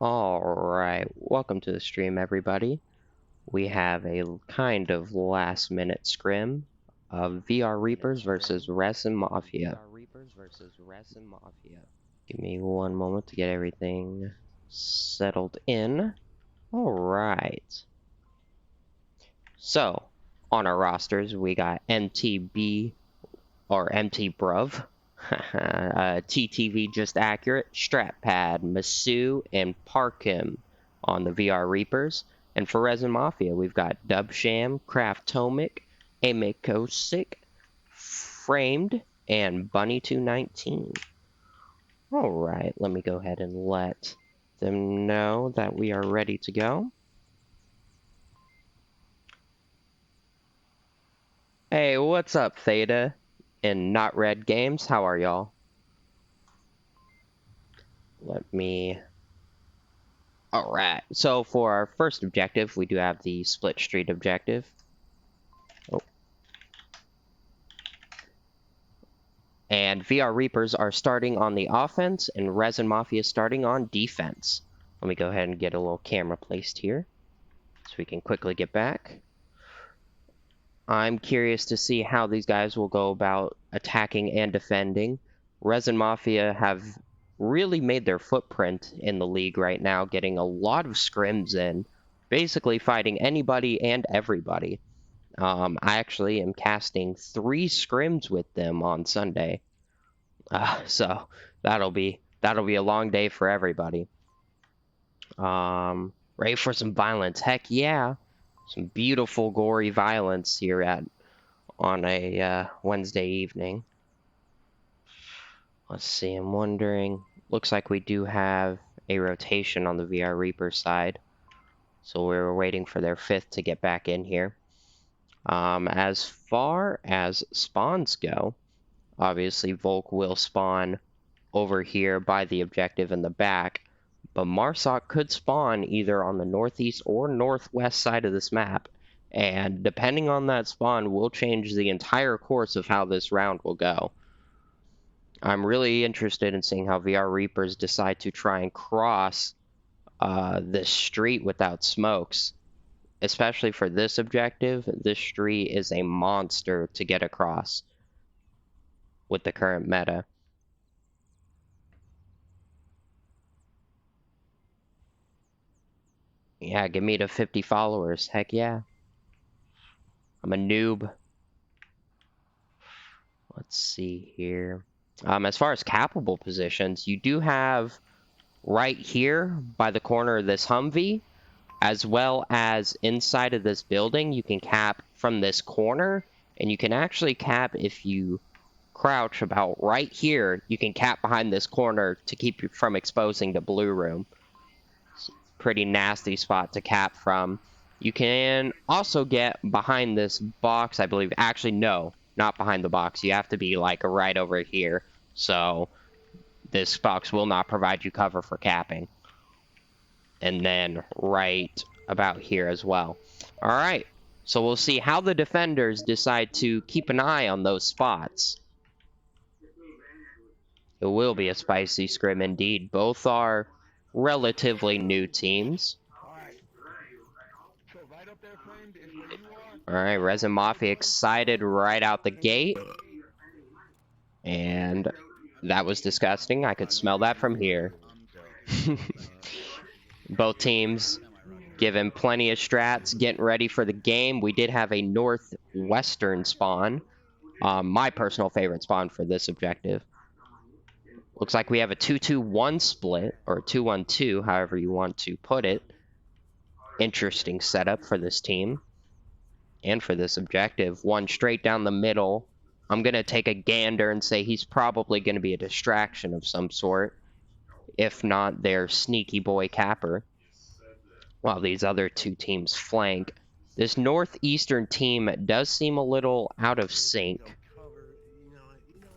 Alright, welcome to the stream, everybody. We have a kind of last-minute scrim of VRReapers versus ResinMafia. Give me one moment to get everything settled in. Alright. So, on our rosters, we got MTB, or MT Bruv, TTV Just Accurate, Stratpad, Masu, and Parkim on the VRReapers. And for ResinMafia, we've got Dubsham, Craftomic, Amicosic, Framed, and Bunny219. Alright, let me go ahead and let them know that we are ready to go. Hey, what's up, Theta and Not Red Games? How are y'all? Let me... Alright, so for our first objective, we do have the Split Street objective. Oh. And VRReapers are starting on the offense, and ResinMafia is starting on defense. Let me go ahead and get a little camera placed here, so we can quickly get back. I'm curious to see how these guys will go about attacking and defending. ResinMafia have really made their footprint in the league right now, getting a lot of scrims in, basically fighting anybody and everybody. I actually am casting 3 scrims with them on Sunday, so that'll be a long day for everybody. Ready for some violence? Heck yeah! Some beautiful gory violence here on a Wednesday evening. Let's see, I'm wondering, looks like we do have a rotation on the VRReaper side, so we're waiting for their 5th to get back in here. As far as spawns go, obviously Volk will spawn over here by the objective in the back, but Marsoc could spawn either on the northeast or northwest side of this map, and depending on that spawn will change the entire course of how this round will go. I'm really interested in seeing how VRReapers decide to try and cross this street without smokes. Especially for this objective, this street is a monster to get across with the current meta. Yeah, give me to 50 followers. Heck yeah. I'm a noob. Let's see here. As far as capable positions, you do have right here by the corner of this Humvee, as well as inside of this building, you can cap from this corner, and you can actually cap if you crouch about right here. You can cap behind this corner to keep you from exposing the blue room. It's a pretty nasty spot to cap from. You can also get behind this box, I believe. Actually, no, not behind the box. You have to be like right over here. So this box will not provide you cover for capping. And then right about here as well. All right, so we'll see how the defenders decide to keep an eye on those spots. It will be a spicy scrim indeed. Both are relatively new teams. All right, ResinMafia excited right out the gate. And that was disgusting. I could smell that from here. Both teams given plenty of strats, getting ready for the game. We did have a northwestern spawn. My personal favorite spawn for this objective. Looks like we have a 2-2-1 split, or 2-1-2, however you want to put it. Interesting setup for this team and for this objective. One straight down the middle. I'm going to take a gander and say he's probably going to be a distraction of some sort, if not their sneaky boy capper, while these other two teams flank. This northeastern team does seem a little out of sync.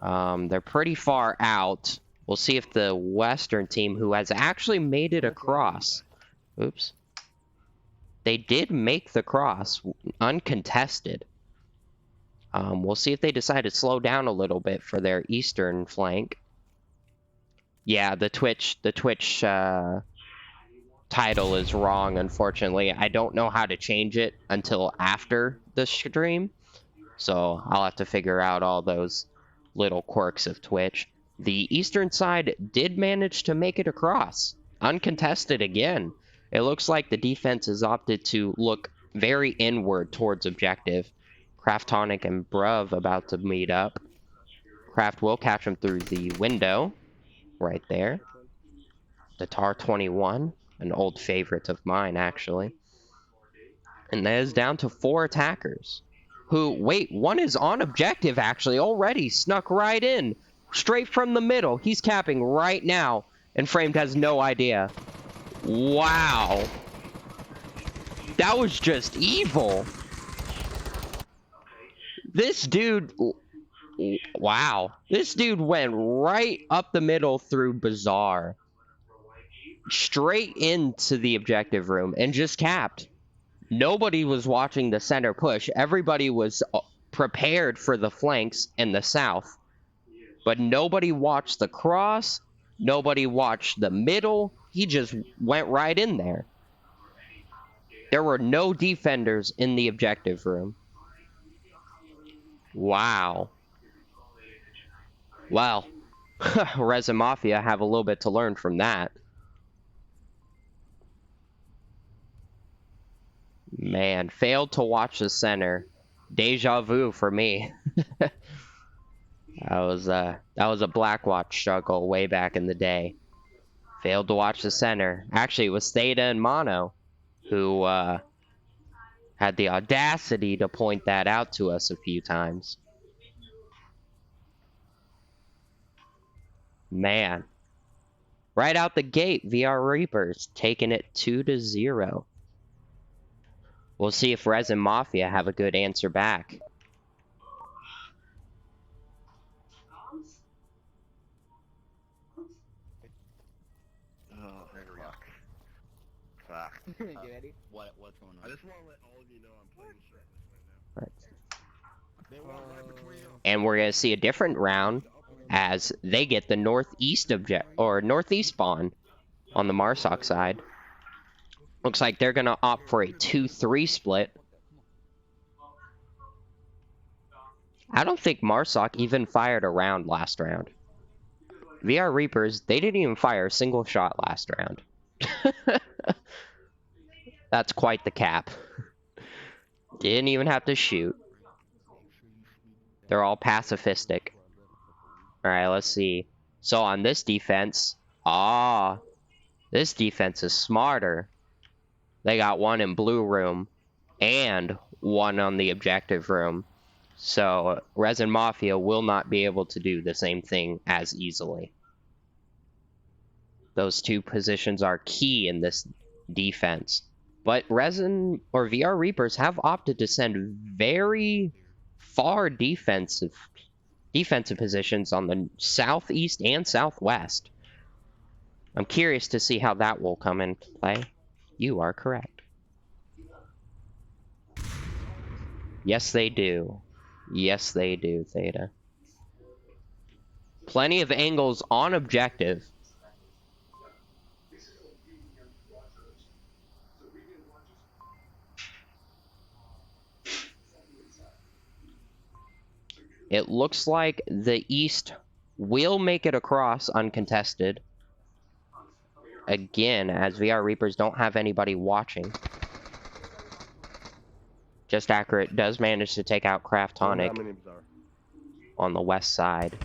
They're pretty far out. We'll see if the western team, who has actually made it across... Oops. They did make the cross, uncontested. We'll see if they decide to slow down a little bit for their eastern flank. Yeah, the Twitch title is wrong, unfortunately. I don't know how to change it until after the stream, so I'll have to figure out all those little quirks of Twitch. The eastern side did manage to make it across, uncontested again. It looks like the defense has opted to look very inward towards objective. Craftonic and Bruv about to meet up. Craft will catch him through the window right there. The Tar 21, an old favorite of mine, actually. And that is down to 4 attackers. Who, wait, one is on objective, actually, already. Snuck right in. Straight from the middle. He's capping right now. And Framed has no idea. Wow. That was just evil. This dude... Wow. This dude went right up the middle through Bazaar. Straight into the objective room and just capped. Nobody was watching the center push. Everybody was prepared for the flanks in the south. But nobody watched the cross. Nobody watched the middle. He just went right in there. There were no defenders in the objective room. Wow. Well, ResinMafia have a little bit to learn from that. Man, failed to watch the center. Deja vu for me. That was a Blackwatch struggle way back in the day. Failed to watch the center. Actually, it was Theta and Mono who had the audacity to point that out to us a few times. Man. Right out the gate, VRReapers taking it 2-0. We'll see if ResinMafia have a good answer back. Fuck. You ready? What's going on? I just want to let all of you know I'm playing shirtless right now. Right. And we're gonna see a different round as they get the northeast northeast spawn on the Marsoc side. Looks like they're gonna opt for a 2-3 split. I don't think Marsoc even fired a round last round. VRReapers, they didn't even fire a single shot last round. That's quite the cap. Didn't even have to shoot. They're all pacifistic. Alright, let's see. So on this defense, this defense is smarter. They got one in blue room and one on the objective room. So ResinMafia will not be able to do the same thing as easily. Those two positions are key in this defense. But Resin or VRReapers have opted to send very far defensive positions on the southeast and southwest. I'm curious to see how that will come into play. You are correct. Yes, they do. Yes, they do, Theta. Plenty of angles on objective. It looks like the East will make it across uncontested. Again, as VRReapers don't have anybody watching. Just Accurate does manage to take out Craftonic on the west side.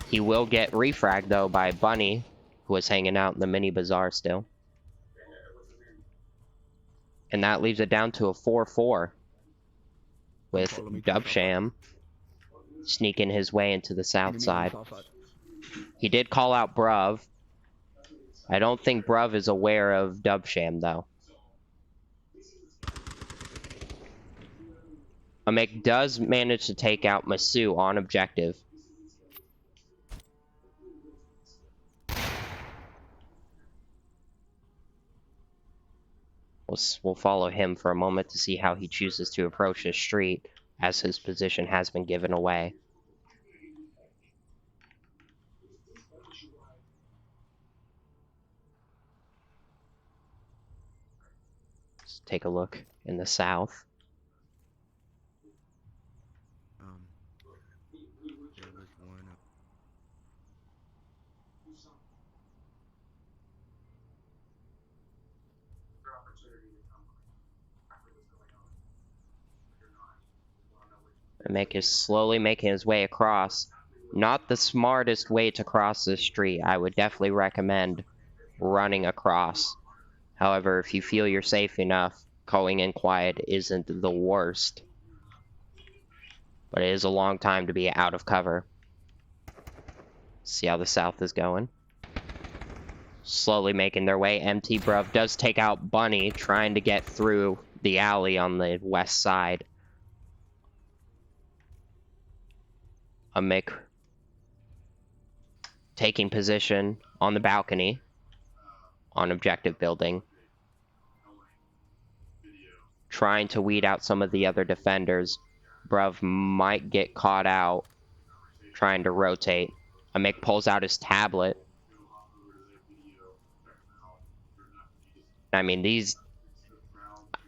He will get refragged, though, by Bunny, who is hanging out in the mini bazaar still. And that leaves it down to a 4-4. With Dubsham sneaking his way into the south side. He did call out Bruv. I don't think Bruv is aware of Dubsham, though. Amek does manage to take out Masu on objective. We'll follow him for a moment to see how he chooses to approach this street, as his position has been given away. Let's take a look in the south. There was one. Mick is slowly making his way across. Not the smartest way to cross this street. I would definitely recommend running across. However, if you feel you're safe enough, going in quiet isn't the worst. But it is a long time to be out of cover. See how the south is going. Slowly making their way. MT Bruv does take out Bunny, trying to get through the alley on the west side. A Mick taking position on the balcony on objective building, trying to weed out some of the other defenders. Bruv might get caught out trying to rotate. A Mick pulls out his tablet. I mean,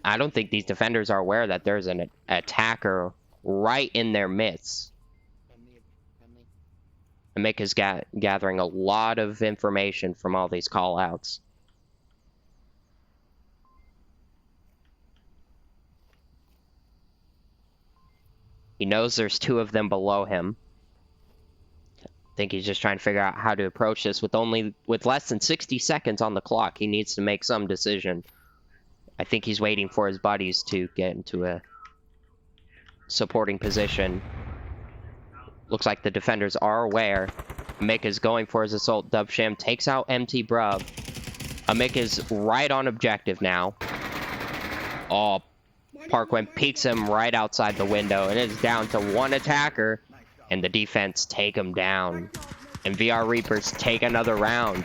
I don't think these defenders are aware that there's an attacker right in their midst. Mick is gathering a lot of information from all these call-outs. He knows there's two of them below him. I think he's just trying to figure out how to approach this with less than 60 seconds on the clock. He needs to make some decision. I think he's waiting for his buddies to get into a supporting position. Looks like the defenders are aware. Mick is going for his assault. Dubsham takes out MT Bruv. Mick is right on objective now. Oh, Parkwind peeks him right outside the window. And it's down to one attacker. And the defense take him down. And VRReapers take another round.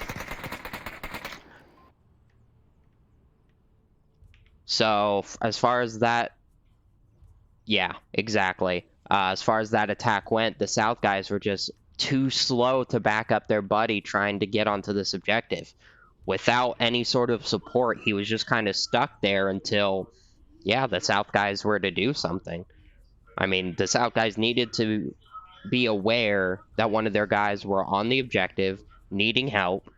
So, as far as that... Yeah, exactly. As far as that attack went, the South guys were just too slow to back up their buddy trying to get onto this objective. Without any sort of support, he was just kind of stuck there until, yeah, the South guys were to do something. I mean, the South guys needed to be aware that one of their guys were on the objective, needing help,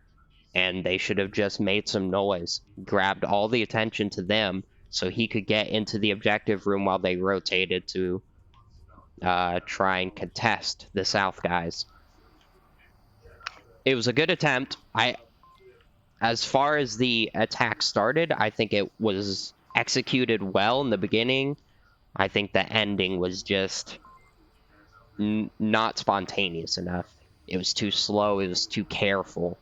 and they should have just made some noise, grabbed all the attention to them so he could get into the objective room while they rotated to try and contest the South guys. It was a good attempt. As far as the attack started, I think it was executed well in the beginning. I think the ending was just not spontaneous enough. It was too slow. It was too careful.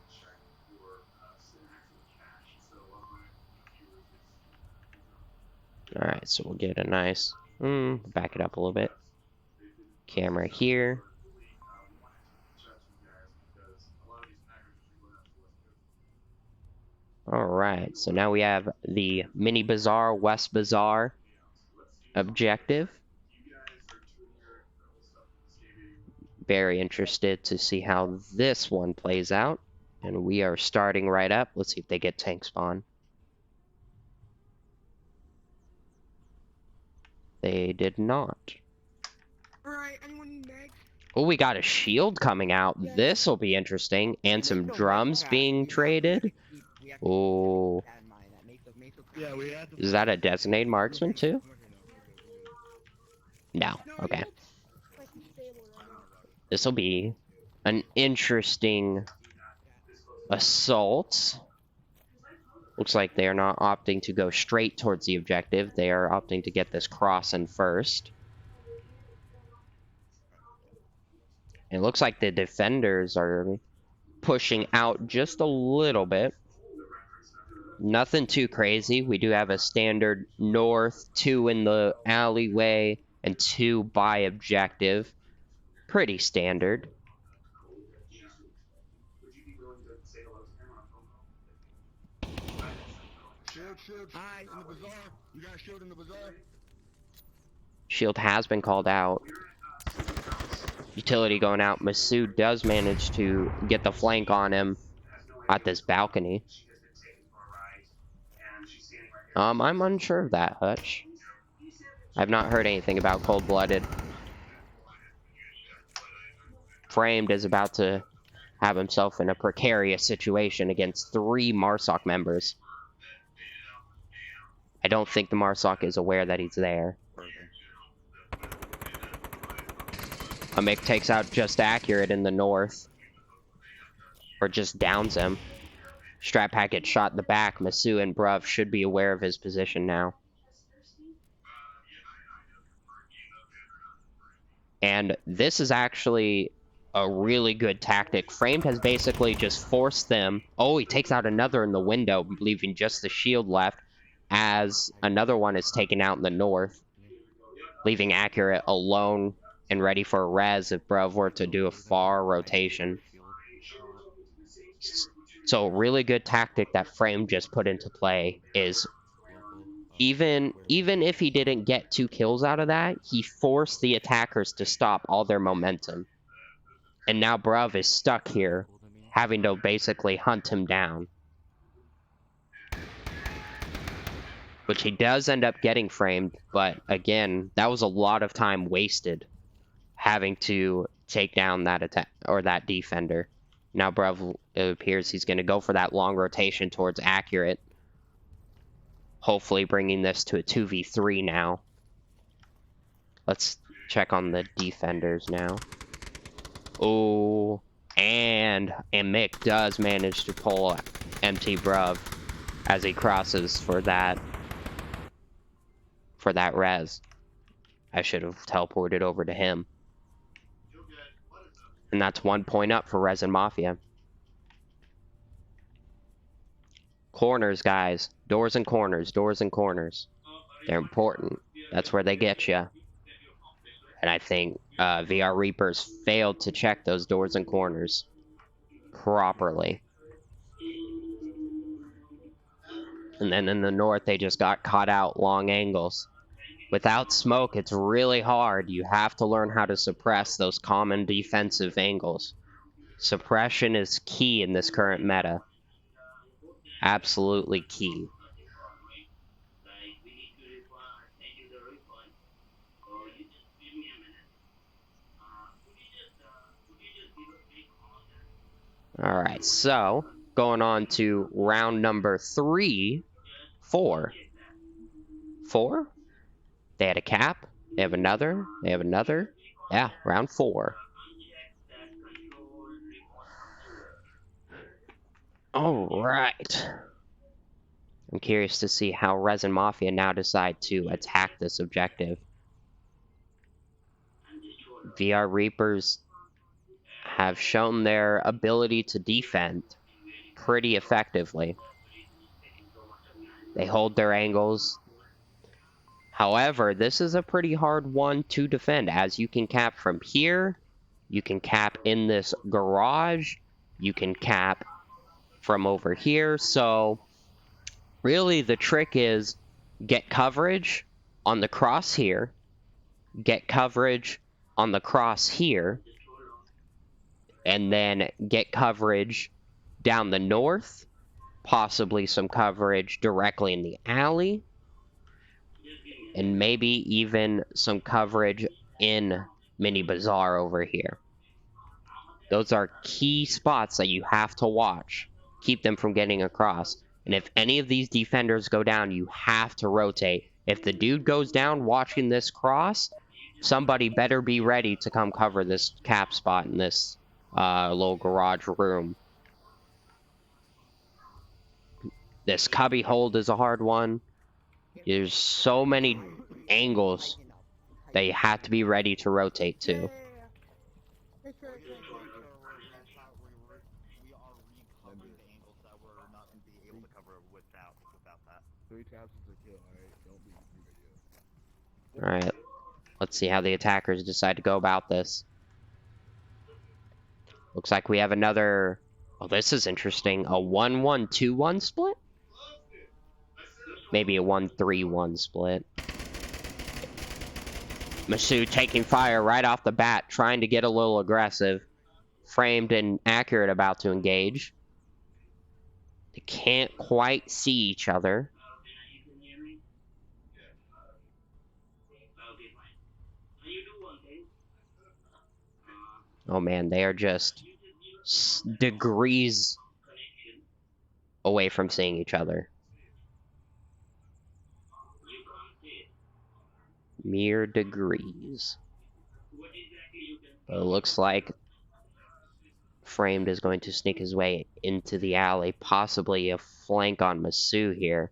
Alright, so we'll get a nice... back it up a little bit. Camera here. Alright, so now we have the Mini Bazaar, West Bazaar objective. Very interested to see how this one plays out. And we are starting right up. Let's see if they get tank spawn. They did not. Alright, anyone need mags? Oh, we got a shield coming out. Yeah. This will be interesting. And some drums being traded. Oh. Yeah, we had to. Is that a designated marksman too? No. Okay. This will be an interesting assault. Looks like they are not opting to go straight towards the objective. They are opting to get this cross in first. It looks like the defenders are pushing out just a little bit. Nothing too crazy. We do have a standard north, 2 in the alleyway, and 2 by objective. Pretty standard. Shield. Hi, in the bazaar. You got a shield in the bazaar? Shield has been called out. Utility going out. Masood does manage to get the flank on him at this balcony. I'm unsure of that, Hutch. I've not heard anything about Cold-Blooded. Framed is about to have himself in a precarious situation against 3 MARSOC members. I don't think the MARSOC is aware that he's there. Mick takes out Just Accurate in the north. Or just downs him. Strat Pack gets shot in the back. Masu and Bruv should be aware of his position now. And this is actually a really good tactic. Framed has basically just forced them. Oh, he takes out another in the window, leaving just the shield left, as another one is taken out in the north, leaving Accurate alone and ready for a res if Bruv were to do a far rotation. So a really good tactic that Frame just put into play is even if he didn't get 2 kills out of that, he forced the attackers to stop all their momentum. And now Bruv is stuck here, having to basically hunt him down. Which he does end up getting framed, but again, that was a lot of time wasted having to take down that attack or that defender. Now Bruv, it appears he's going to go for that long rotation towards Accurate. Hopefully bringing this to a 2v3 now. Let's check on the defenders now. Oh, and Mick does manage to pull empty Bruv as he crosses for that res. I should have teleported over to him. And that's 1 point up for ResinMafia. Corners, guys. Doors and corners. Doors and corners. They're important. That's where they get you. And I think VRReapers failed to check those doors and corners properly. And then in the north, they just got caught out long angles. Without smoke, it's really hard. You have to learn how to suppress those common defensive angles. Suppression is key in this current meta. Absolutely key. Alright, so going on to round number 3, 4. 4? They had a cap. They have another. They have another. Yeah, round 4. Alright. I'm curious to see how ResinMafia now decide to attack this objective. VRReapers have shown their ability to defend pretty effectively. They hold their angles. However, this is a pretty hard one to defend, as you can cap from here, you can cap in this garage, you can cap from over here. So really the trick is get coverage on the cross here, get coverage on the cross here, and then get coverage down the north, possibly some coverage directly in the alley, and maybe even some coverage in Mini Bazaar over here. Those are key spots that you have to watch. Keep them from getting across. And if any of these defenders go down, you have to rotate. If the dude goes down watching this cross, somebody better be ready to come cover this cap spot in this little garage room. This cubby hold is a hard one. There's so many angles that you have to be ready to rotate to. Alright, let's see how the attackers decide to go about this. Looks like we have another... Oh, this is interesting. A 1-1-2-1 split? Maybe a 1-3-1 split. Masu taking fire right off the bat, trying to get a little aggressive. Framed and Accurate about to engage. They can't quite see each other. Oh man, they are just degrees away from seeing each other. Mere degrees. But it looks like Framed is going to sneak his way into the alley, possibly a flank on Masu here.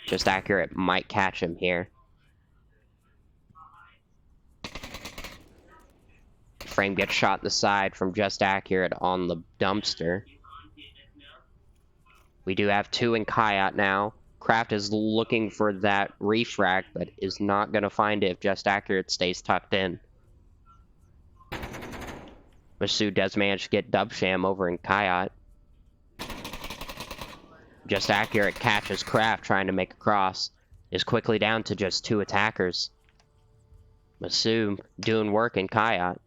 Just Accurate might catch him here. Frame gets shot in the side from Just Accurate on the dumpster. We do have 2 in Kayat now. Kraft is looking for that refract, but is not going to find it if Just Accurate stays tucked in. Masu does manage to get Dubsham over in Kayat. Just Accurate catches Kraft trying to make a cross. Is quickly down to just 2 attackers. Masu doing work in Kayat.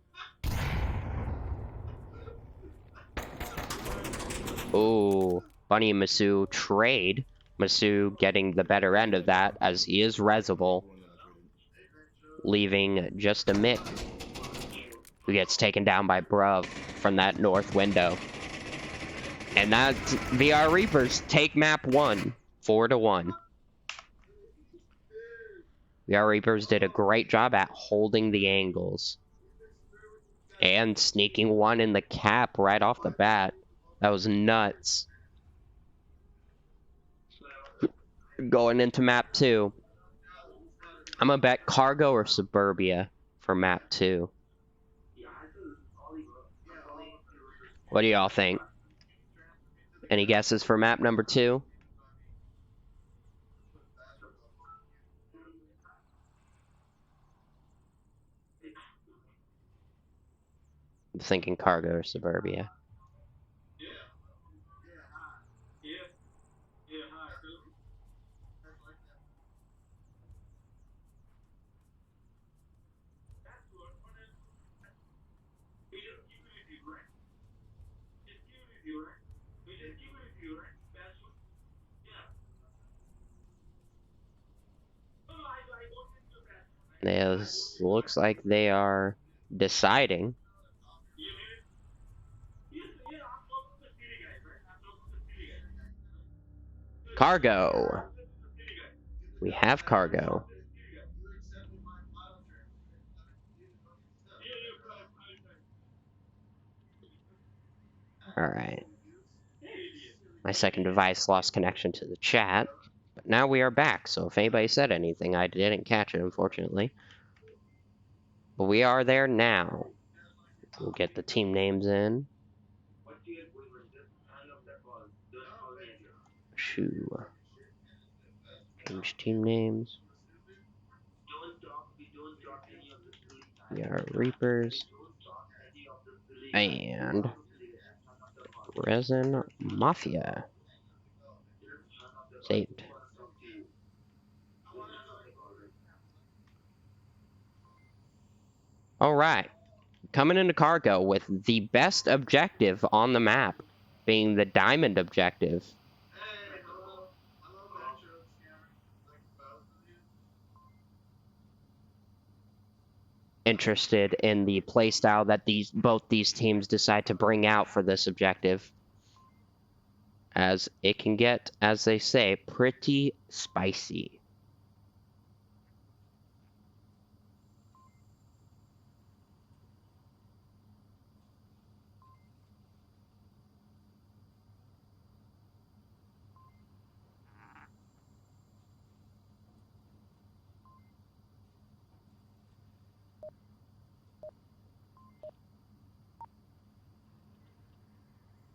Ooh, Bunny and Masu trade. Masu getting the better end of that as he is resable, leaving just a Mick, who gets taken down by Bruv from that north window. And that VRReapers take map 1, 4-1. VRReapers did a great job at holding the angles and sneaking one in the cap right off the bat. That was nuts. Going into map 2. I'm gonna bet Cargo or Suburbia for map 2. What do y'all think? Any guesses for map number 2? I'm thinking Cargo or Suburbia. This looks like they are deciding. Cargo. We have Cargo. Alright. My second device lost connection to the chat. But now we are back, so if anybody said anything, I didn't catch it, unfortunately. But we are there now. We'll get the team names in. Shoo. Change team names. VRReapers. And ResinMafia. Saved. Alright. Coming into Cargo with the best objective on the map, being the diamond objective. Interested in the playstyle that both these teams decide to bring out for this objective, as it can get, as they say, pretty spicy.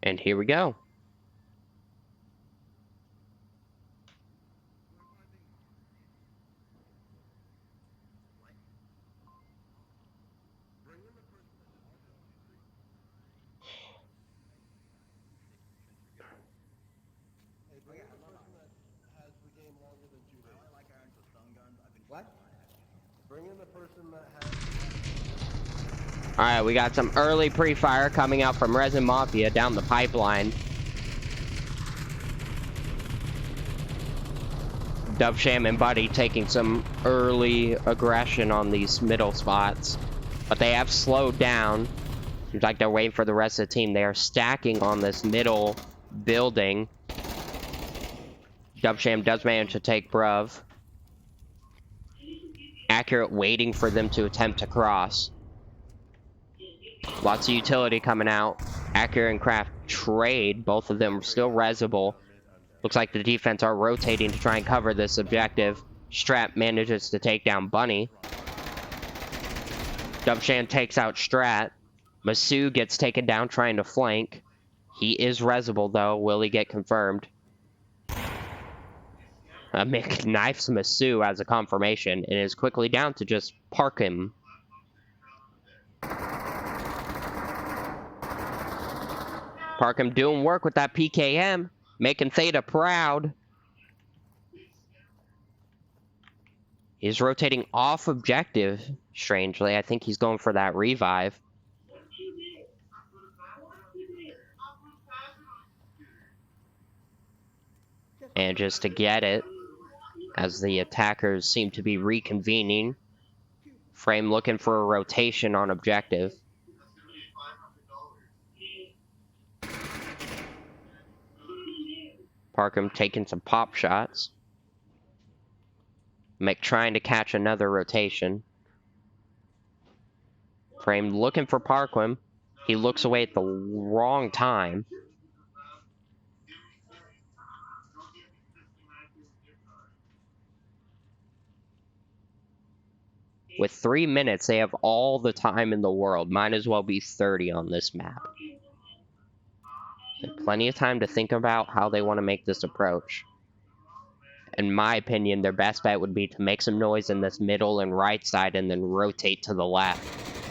And here we go. Alright, we got some early pre-fire coming out from ResinMafia down the pipeline. Dubsham and Buddy taking some early aggression on these middle spots, but they have slowed down. Seems like they're waiting for the rest of the team. They are stacking on this middle building. Dubsham does manage to take Bruv. Accurate waiting for them to attempt to cross. Lots of utility coming out. Accurate and Craft trade. Both of them still resable. Looks like the defense are rotating to try and cover this objective. Strat manages to take down Bunny. Dubshan takes out Strat. Masu gets taken down trying to flank. He is resable though. Will he get confirmed? Mick knifes Masu as a confirmation and is quickly down to just park him. Park him doing work with that PKM, making Theta proud. He's rotating off objective, strangely. I think he's going for that revive. And just to get it, as the attackers seem to be reconvening. Frame looking for a rotation on objective. Parkham taking some pop shots. Mick trying to catch another rotation. Frame looking for Parkham. He looks away at the wrong time. With 3 minutes, they have all the time in the world. Might as well be 30 on this map. Plenty of time to think about how they want to make this approach. In my opinion, their best bet would be to make some noise in this middle and right side and then rotate to the left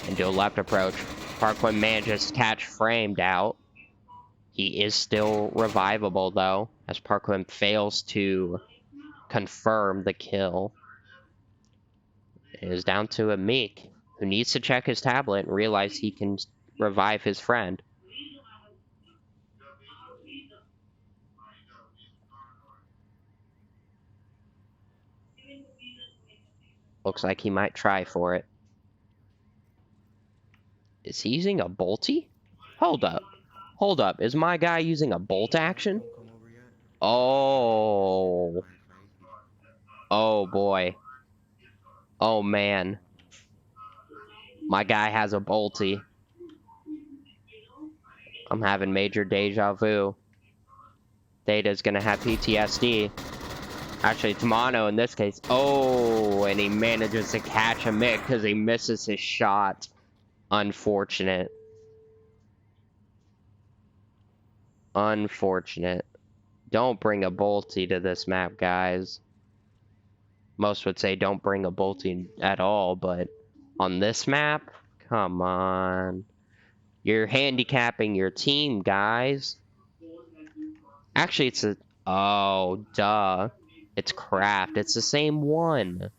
and do a left approach. Parkland manages to catch Framed out. He is still revivable though, as Parkland fails to confirm the kill. It is down to a Meek, who needs to check his tablet and realize he can revive his friend. Looks like he might try for it. Is he using a bolty? Hold up. Hold up. Is my guy using a bolt action? Oh. Oh boy. Oh man. My guy has a bolty. I'm having major deja vu. Theta's gonna have PTSD. Actually, Tamano in this case. Oh, and he manages to catch a Mick because he misses his shot. Unfortunate. Unfortunate. Don't bring a bolty to this map, guys. Most would say don't bring a bolty at all, but on this map, come on. You're handicapping your team, guys. Actually, it's a... Oh, duh. It's Craft. It's the same one.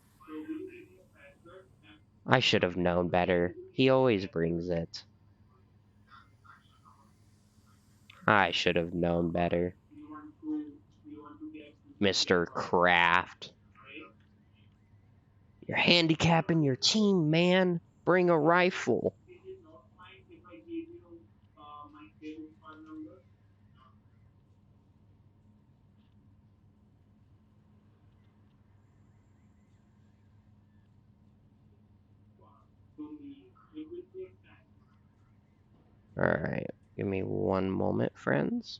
I should have known better. He always brings it. I should have known better. Mr. Craft. You're handicapping your team, man. Bring a rifle. Alright, give me one moment, friends.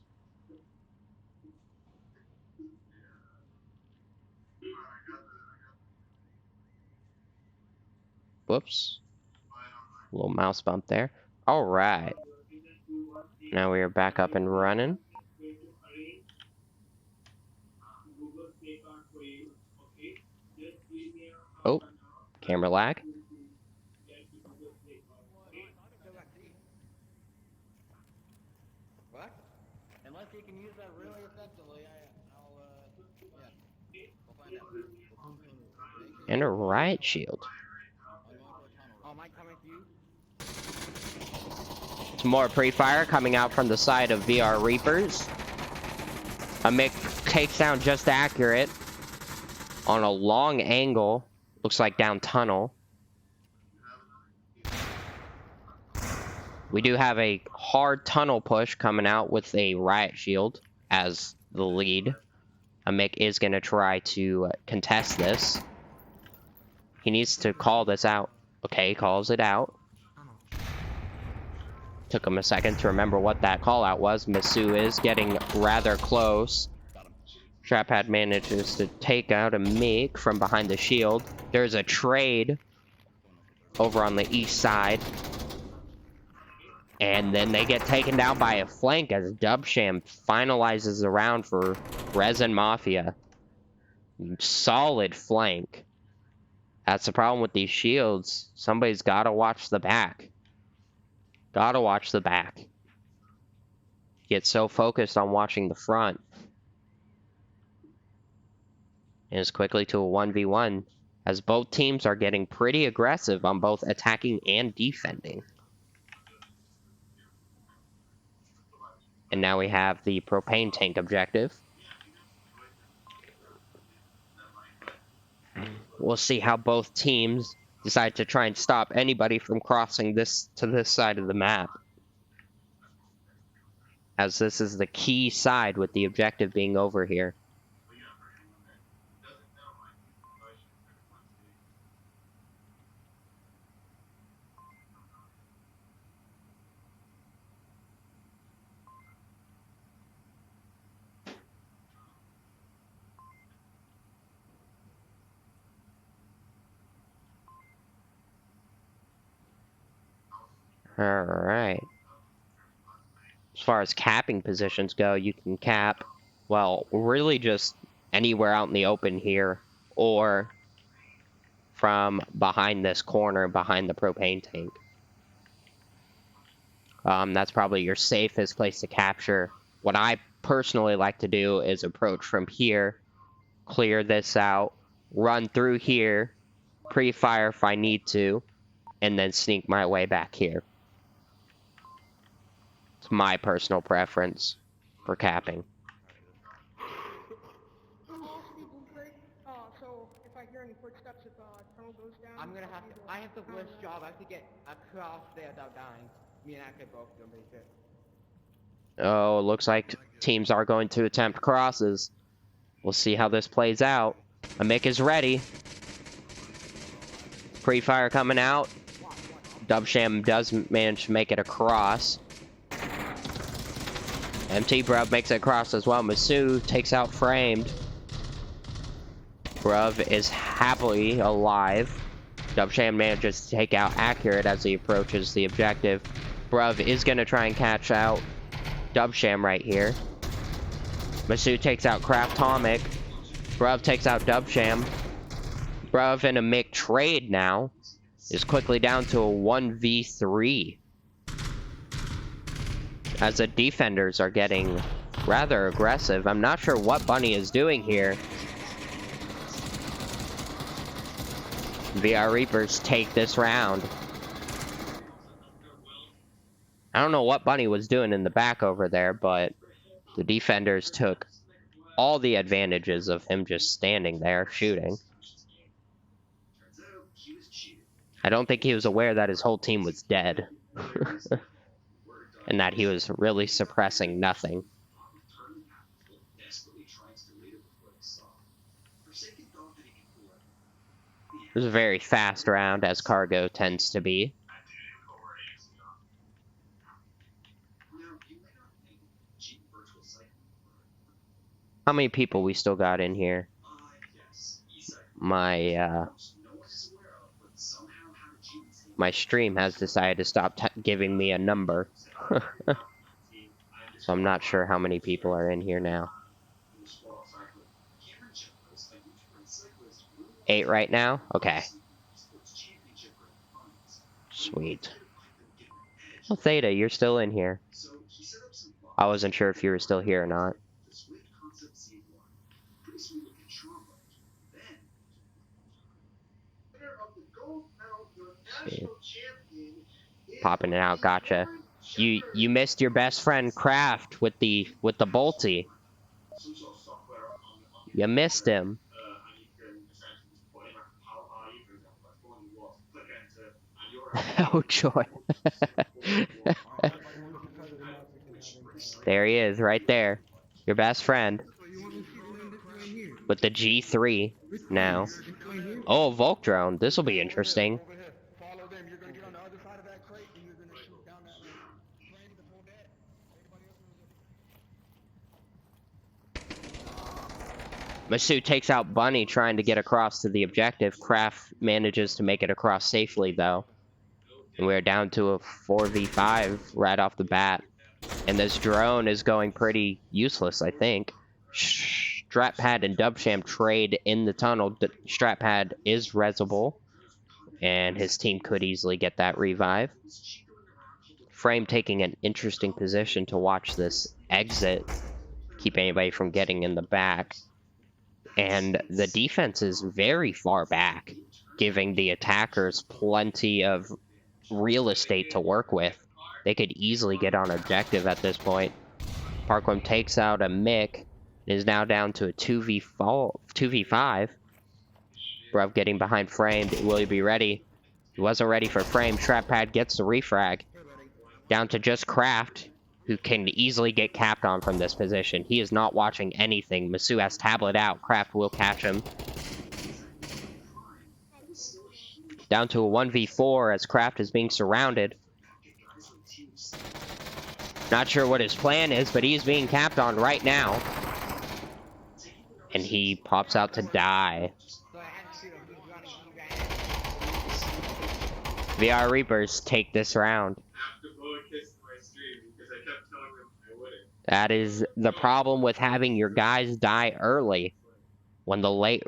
Whoops. Little mouse bump there. Alright. Now we are back up and running. Oh, camera lag. What? Unless you can use that really effectively, I'll yeah, we'll find out. And a riot shield. Oh, am I coming to you? Some more pre-fire coming out from the side of VRReapers. A Mick takes down just accurate. on a long angle. Looks like down tunnel. We do have a hard tunnel push coming out with a riot shield as the lead. Mick is going to try to contest this. He needs to call this out. Okay, he calls it out. Took him a second to remember what that call out was. Masu is getting rather close. Traphad manages to take out a Meek from behind the shield. There's a trade over on the east side. And then they get taken down by a flank as Dubsham finalizes the round for ResinMafia. Solid flank. That's the problem with these shields. Somebody's got to watch the back. Gotta watch the back. Get so focused on watching the front. And it's quickly to a 1v1 as both teams are getting pretty aggressive on both attacking and defending. And now we have the propane tank objective. We'll see how both teams decide to try and stop anybody from crossing this to this side of the map, as this is the key side with the objective being over here. Alright. As far as capping positions go, you can cap, well, really just anywhere out in the open here, or from behind this corner, behind the propane tank. That's probably your safest place to capture. What I personally like to do is approach from here, clear this out, run through here, pre-fire if I need to, and then sneak my way back here. It's my personal preference for capping. So if I hear any footsteps, if tunnel goes down, I have the worst job. I have to get across there without dying. Me and Active both don't make it. Oh, it looks like teams are going to attempt crosses. We'll see how this plays out. Mick is ready. Pre-fire coming out. Dubsham does manage to make it across. MT Bruv makes it across as well. Masu takes out Framed. Bruv is happily alive. Dubsham manages to take out Accurate as he approaches the objective. Bruv is going to try and catch out Dubsham right here. Masu takes out Craftomic. Bruv takes out Dubsham. Bruv and a Mick trade now is quickly down to a 1v3. As the defenders are getting rather aggressive. I'm not sure what Bunny is doing here. VRReapers take this round. I don't know what Bunny was doing in the back over there, but the defenders took all the advantages of him just standing there shooting. I don't think he was aware that his whole team was dead. And that he was really suppressing nothing. It was a very fast round, as cargo tends to be. How many people we still got in here? My stream has decided to stop giving me a number. So I'm not sure how many people are in here now. 8 right now? Okay. Sweet. Oh, Theta, you're still in here. I wasn't sure if you were still here or not. See. Popping it out, gotcha. You missed your best friend Kraft with the bolty. You missed him. Oh, joy. There he is, right there. Your best friend. So you want me to shoot him in this lane here? With the G3 Which now. lane? This lane here? Oh, Volk drone. This will be Over here, interesting. over here. Follow them. You're gonna get on the other side of that crate and you're gonna shoot down that lane. Train to pull that. Anybody else knows it? Masu takes out Bunny trying to get across to the objective. Kraft manages to make it across safely, though. And we're down to a 4v5 right off the bat. And this drone is going pretty useless, I think. Strat and Dubsham trade in the tunnel. Strat is resable. And his team could easily get that revive. Frame taking an interesting position to watch this exit. Keep anybody from getting in the back. And the defense is very far back, giving the attackers plenty of real estate to work with. They could easily get on objective at this point. Parkland takes out a Mick, is now down to a 2v5. Bruv getting behind Frame. Will he be ready? He wasn't ready for Frame. Trap Pad gets the refrag. Down to just Kraft, who can easily get capped on from this position. He is not watching anything. Masu has tablet out. Kraft will catch him. Down to a 1v4 as Kraft is being surrounded. Not sure what his plan is, but he's being capped on right now. And he pops out to die. VRReapers take this round. That is the problem with having your guys die early. When the late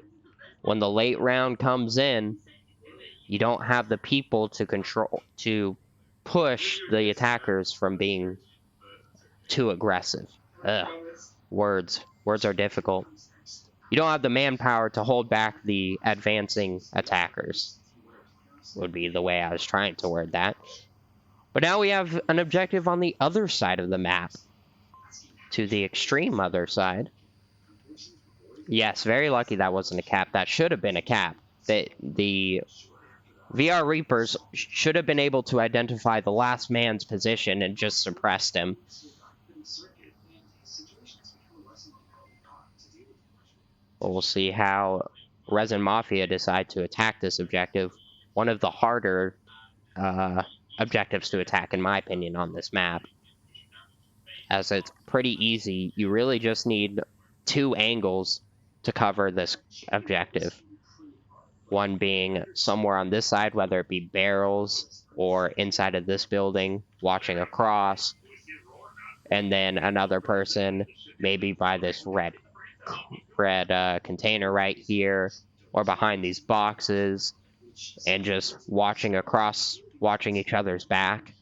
round comes in, you don't have the people to push the attackers from being too aggressive. Ugh. Words are difficult. You don't have the manpower to hold back the advancing attackers, would be the way I was trying to word that. But now we have an objective on the other side of the map. To the extreme other side. Yes, very lucky that wasn't a cap. That should have been a cap. The VRReapers should have been able to identify the last man's position and just suppressed him. But we'll see how ResinMafia decide to attack this objective. One of the harder objectives to attack, in my opinion, on this map. As it's pretty easy, you really just need 2 angles to cover this objective. One being somewhere on this side, whether it be barrels or inside of this building, watching across. And then another person, maybe by this red container right here, or behind these boxes, and just watching across, watching each other's back.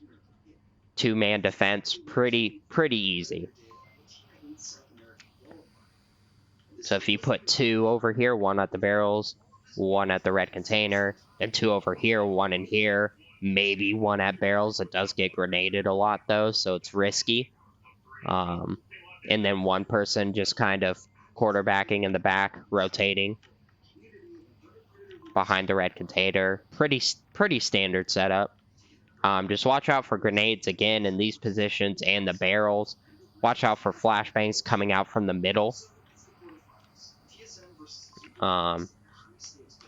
2-man defense, pretty easy. So if you put 2 over here, 1 at the barrels, 1 at the red container, and 2 over here, 1 in here, maybe 1 at barrels. It does get grenaded a lot though, so it's risky. And then 1 person just kind of quarterbacking in the back, rotating behind the red container. Pretty standard setup. Just watch out for grenades again in these positions and the barrels. Watch out for flashbangs coming out from the middle.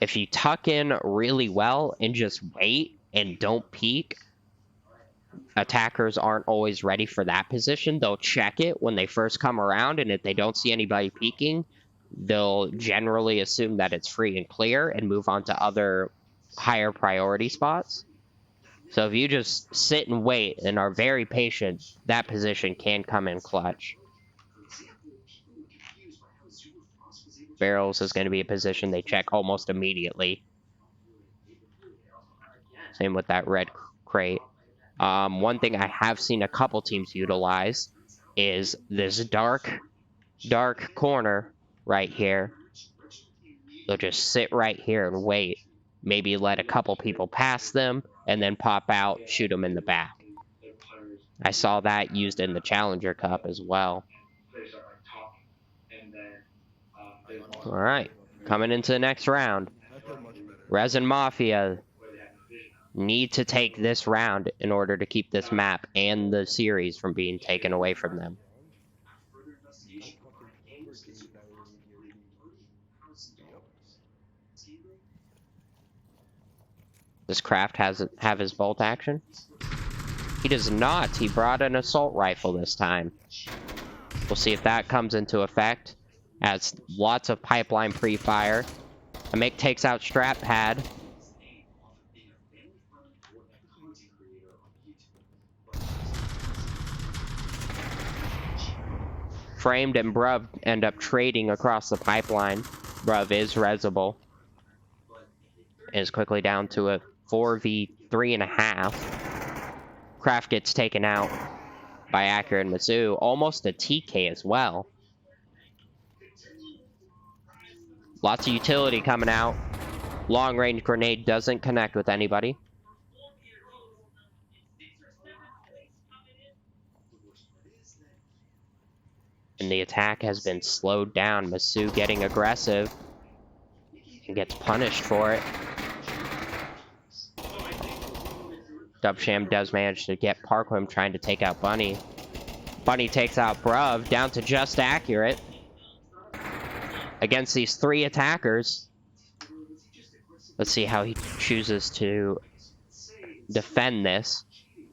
If you tuck in really well and just wait and don't peek, attackers aren't always ready for that position. They'll check it when they first come around, and if they don't see anybody peeking, they'll generally assume that it's free and clear and move on to other higher priority spots. So if you just sit and wait and are very patient, that position can come in clutch. Barrels is going to be a position they check almost immediately. Same with that red crate. One thing I have seen a couple teams utilize is this dark corner right here. They'll just sit right here and wait. Maybe let a couple people pass them and then pop out, shoot them in the back. I saw that used in the Challenger Cup as well. Alright, coming into the next round. ResinMafia need to take this round in order to keep this map and the series from being taken away from them. I'm fucking overgamed that immediately. Yep. Does Kraft have his bolt action? He does not. He brought an assault rifle this time. We'll see if that comes into effect. As lots of pipeline pre-fire. A Mick takes out strap pad. Framed and Bruv end up trading across the pipeline. Bruv is resable. Is quickly down to a 4v3.5. Kraft gets taken out by Accurate and Mizzou. Almost a TK as well. Lots of utility coming out. Long range grenade doesn't connect with anybody. And the attack has been slowed down. Mizzou getting aggressive and gets punished for it. Dubsham does manage to get Parkwim trying to take out Bunny. Bunny takes out Bruv, down to just Accurate. Against these 3 attackers. Let's see how he chooses to defend this.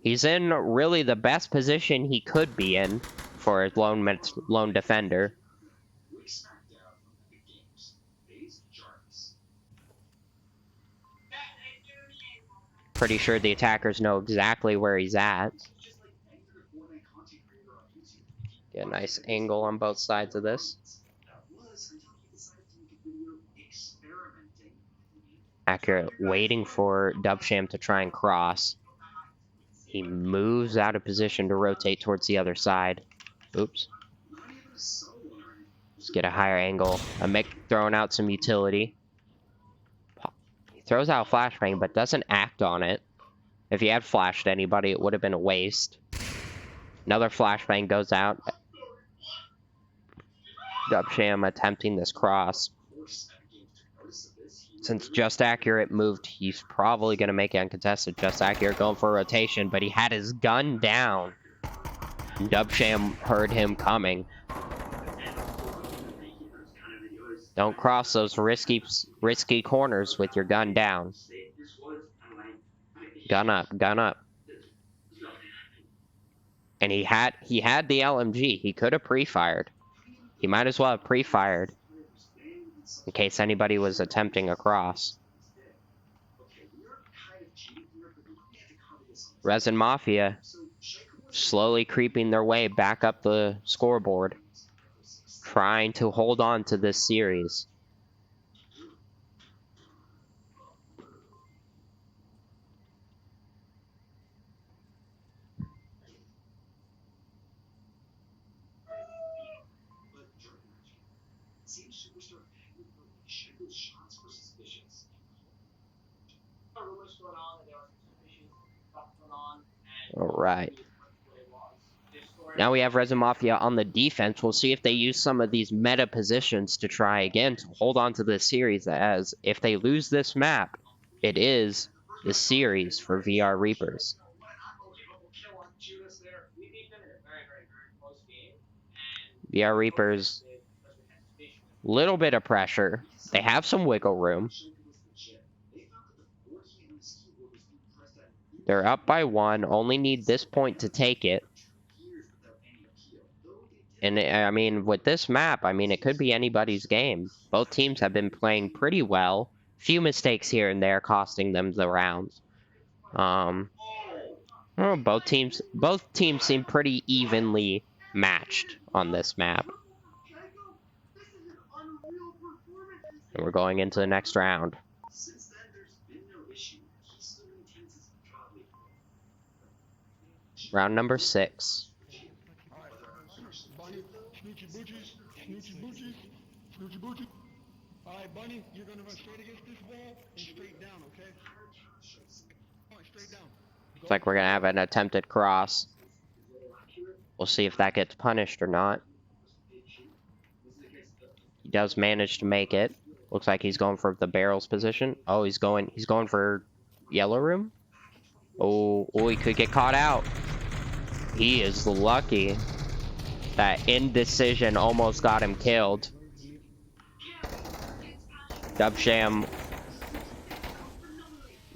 He's in really the best position he could be in for a lone defender. Pretty sure the attackers know exactly where he's at. Get a nice angle on both sides of this. Accurate waiting for Dubsham to try and cross. He moves out of position to rotate towards the other side. Oops. Let's get a higher angle. A Mick throwing out some utility. He throws out a flashbang, but doesn't act on it. If he had flashed anybody, it would have been a waste. Another flashbang goes out. Dubsham attempting this cross. Since Just Accurate moved, he's probably going to make it uncontested. Just Accurate going for a rotation, but he had his gun down. Dubsham heard him coming. Don't cross those risky corners with your gun down. Gun up, gun up. And he had the LMG. He could have pre-fired. He might as well have pre-fired in case anybody was attempting a cross. ResinMafia slowly creeping their way back up the scoreboard, trying to hold on to this series. All right. Now we have ResinMafia on the defense. We'll see if they use some of these meta positions to try again to hold on to this series, as if they lose this map, it is the series for VRReapers. VRReapers, little bit of pressure. They have some wiggle room. They're up by 1, only need this point to take it. And I mean, with this map, I mean, it could be anybody's game. Both teams have been playing pretty well. Few mistakes here and there costing them the rounds. Both teams seem pretty evenly matched on this map. And we're going into the next round. Round number 6. Bunny, snoochie boochies, snoochie boochies, snoochie boochies. Alright, Bunny, you're gonna run straight against this wall and straight down, okay? Straight down. Looks like we're gonna have an attempted cross. We'll see if that gets punished or not. He does manage to make it. Looks like he's going for the barrels position. Oh, he's going for yellow room. Oh, he could get caught out. He is lucky. That indecision almost got him killed. Dubsham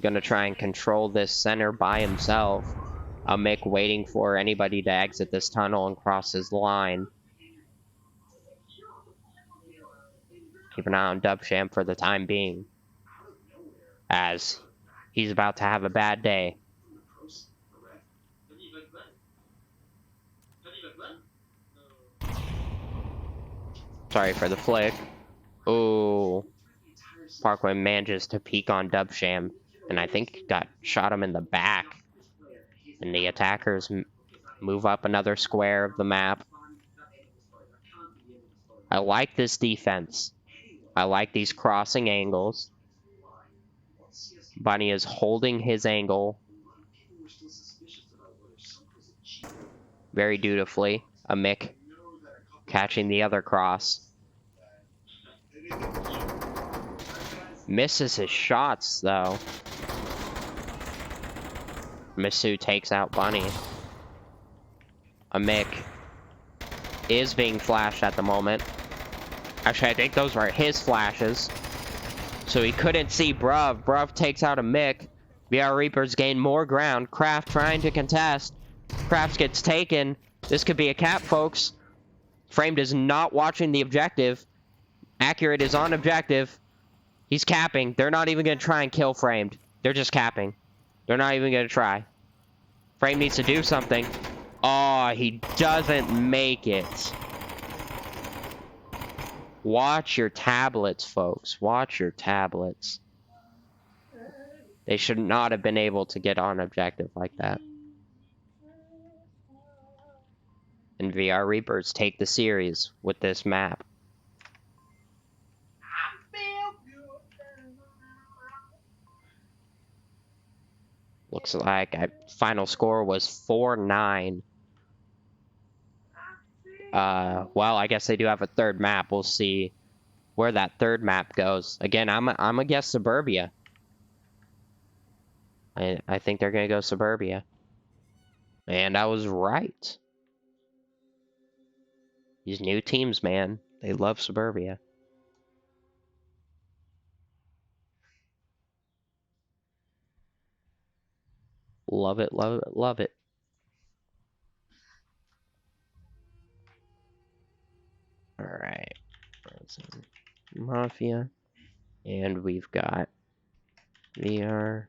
gonna try and control this center by himself. Mick waiting for anybody to exit this tunnel and cross his line. Keep an eye on Dubsham for the time being, as he's about to have a bad day. Sorry for the flick. Ooh. Parkway manages to peek on Dubsham, and I think shot him in the back. And the attackers move up another square of the map. I like this defense. I like these crossing angles. Bunny is holding his angle very dutifully. A Mick catching the other cross. Misses his shots, though. Misu takes out Bunny. A Mick is being flashed at the moment. Actually, I think those were his flashes. So he couldn't see Bruv. Bruv takes out a Mick. VRReapers gain more ground. Kraft trying to contest. Kraft gets taken. This could be a cap, folks. Framed is not watching the objective. Accurate is on objective. He's capping. They're not even going to try and kill Framed. They're just capping. They're not even going to try. Frame needs to do something. Oh, he doesn't make it. Watch your tablets, folks. Watch your tablets. They should not have been able to get on objective like that. And VRReapers take the series with this map. Looks like final score was 4-9. Well, I guess they do have a third map. We'll see where that third map goes. Again, I'm a guess Suburbia. I think they're gonna go Suburbia. And I was right. These new teams, man, they love Suburbia. Love it, love it, love it. Alright. Mafia. And we've got VR.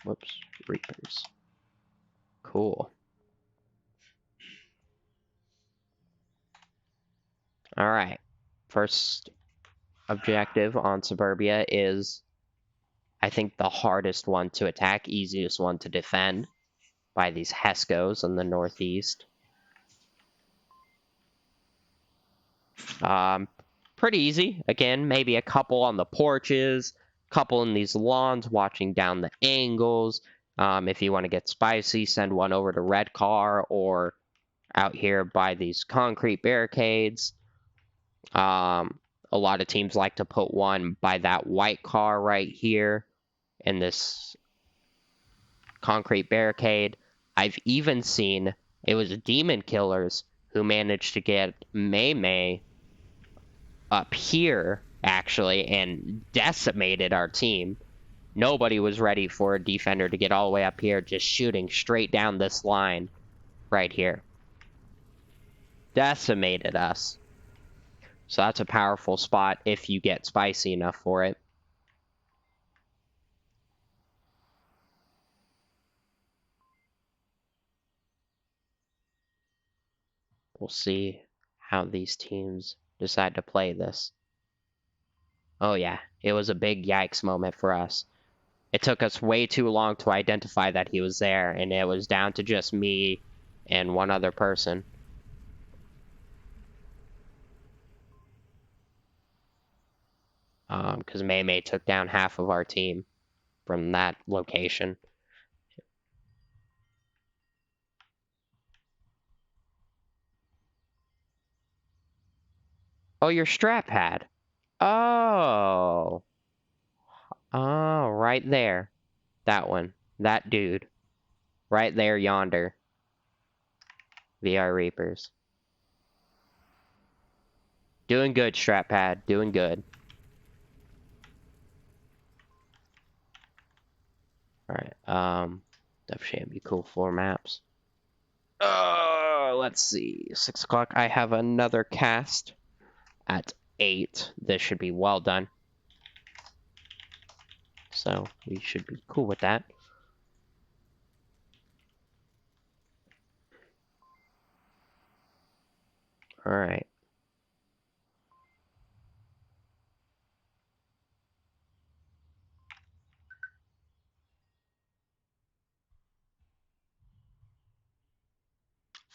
Whoops. Reapers. Cool. Alright. First objective on Suburbia is, I think, the hardest one to attack, easiest one to defend by these Heskos in the northeast. Pretty easy. Again, maybe a couple on the porches, couple in these lawns watching down the angles. If you want to get spicy, send one over to Red Car or out here by these concrete barricades. A lot of teams like to put one by that white car right here in this concrete barricade. I've even seen it was Demon Killers who managed to get May up here, actually, and decimated our team. Nobody was ready for a defender to get all the way up here, just shooting straight down this line right here. Decimated us. So that's a powerful spot if you get spicy enough for it. We'll see how these teams decide to play this. Oh yeah, it was a big yikes moment for us. It took us way too long to identify that he was there, and it was down to just me and one other person. Because May took down half of our team from that location. Oh, your strap pad. Oh. Oh, right there. That one. That dude. Right there, yonder. VRReapers. Doing good, Strat Pad. Doing good. Alright, Def Sham, you cool 4 maps. Let's see. 6 o'clock. I have another cast at 8. This should be well done. So, we should be cool with that. Alright.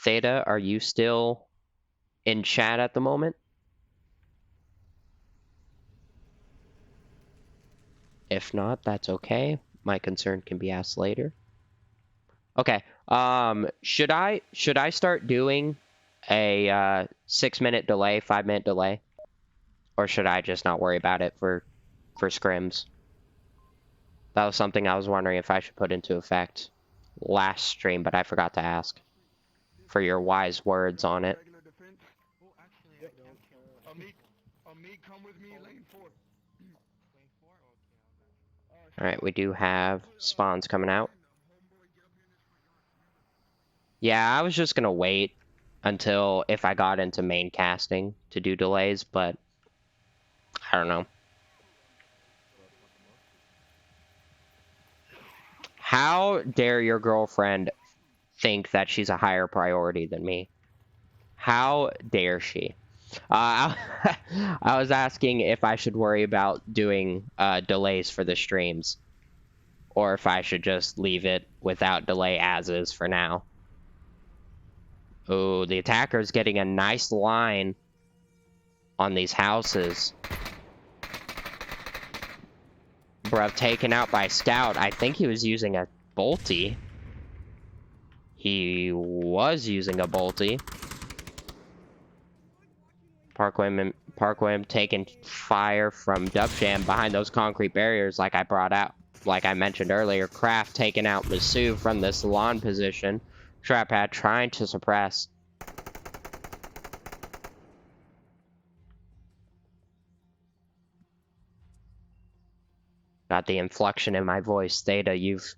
Theta, are you still in chat at the moment? If not, that's okay. My concern can be asked later. Okay. Should I start doing a 6-minute delay, 5-minute delay? Or should I just not worry about it for scrims? That was something I was wondering if I should put into effect last stream, but I forgot to ask for your wise words on it. Regular defense. Oh, actually, I don't care. Amit, come with me, lane 4. Lane 4? Okay, Alright, we do have spawns coming out. Yeah, I was just gonna wait until if I got into main casting to do delays, but I don't know. How dare your girlfriend think that she's a higher priority than me? How dare she? I was asking if I should worry about doing delays for the streams, or if I should just leave it without delay as is for now. Oh, the attacker's getting a nice line on these houses. Bruh, taken out by Scout. I think he was using a bolty. He was using a bolty. Parkway taking fire from Dubsham behind those concrete barriers like I brought out. Like I mentioned earlier, Kraft taking out Masu from the salon position. Trap Hat trying to suppress. Got the inflection in my voice. Theta, you've...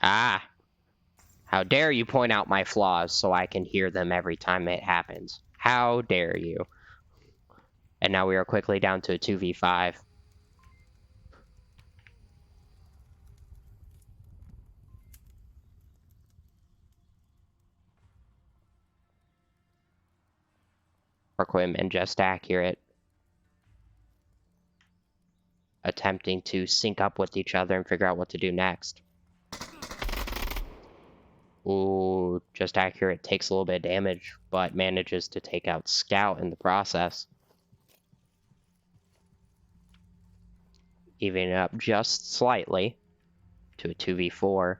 Ah! How dare you point out my flaws so I can hear them every time it happens. How dare you? And now we are quickly down to a 2v5. Parkwim and Just Accurate attempting to sync up with each other and figure out what to do next. Ooh, Just Accurate takes a little bit of damage, but manages to take out Scout in the process. Evening it up just slightly to a 2v4.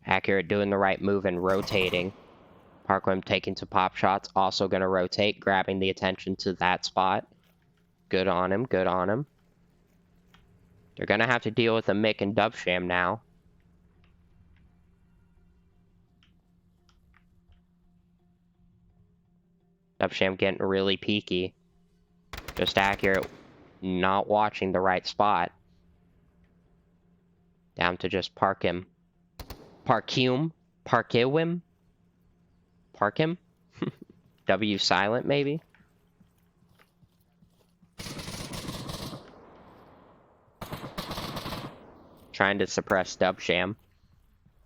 Accurate doing the right move and rotating. Parkwim taking some pop shots, also going to rotate, grabbing the attention to that spot. Good on him, good on him. They're going to have to deal with a Mick and Dubsham now. Dubsham getting really peaky. Just Accurate not watching the right spot. Down to just park him. Park him? W silent, maybe? Trying to suppress Dubsham.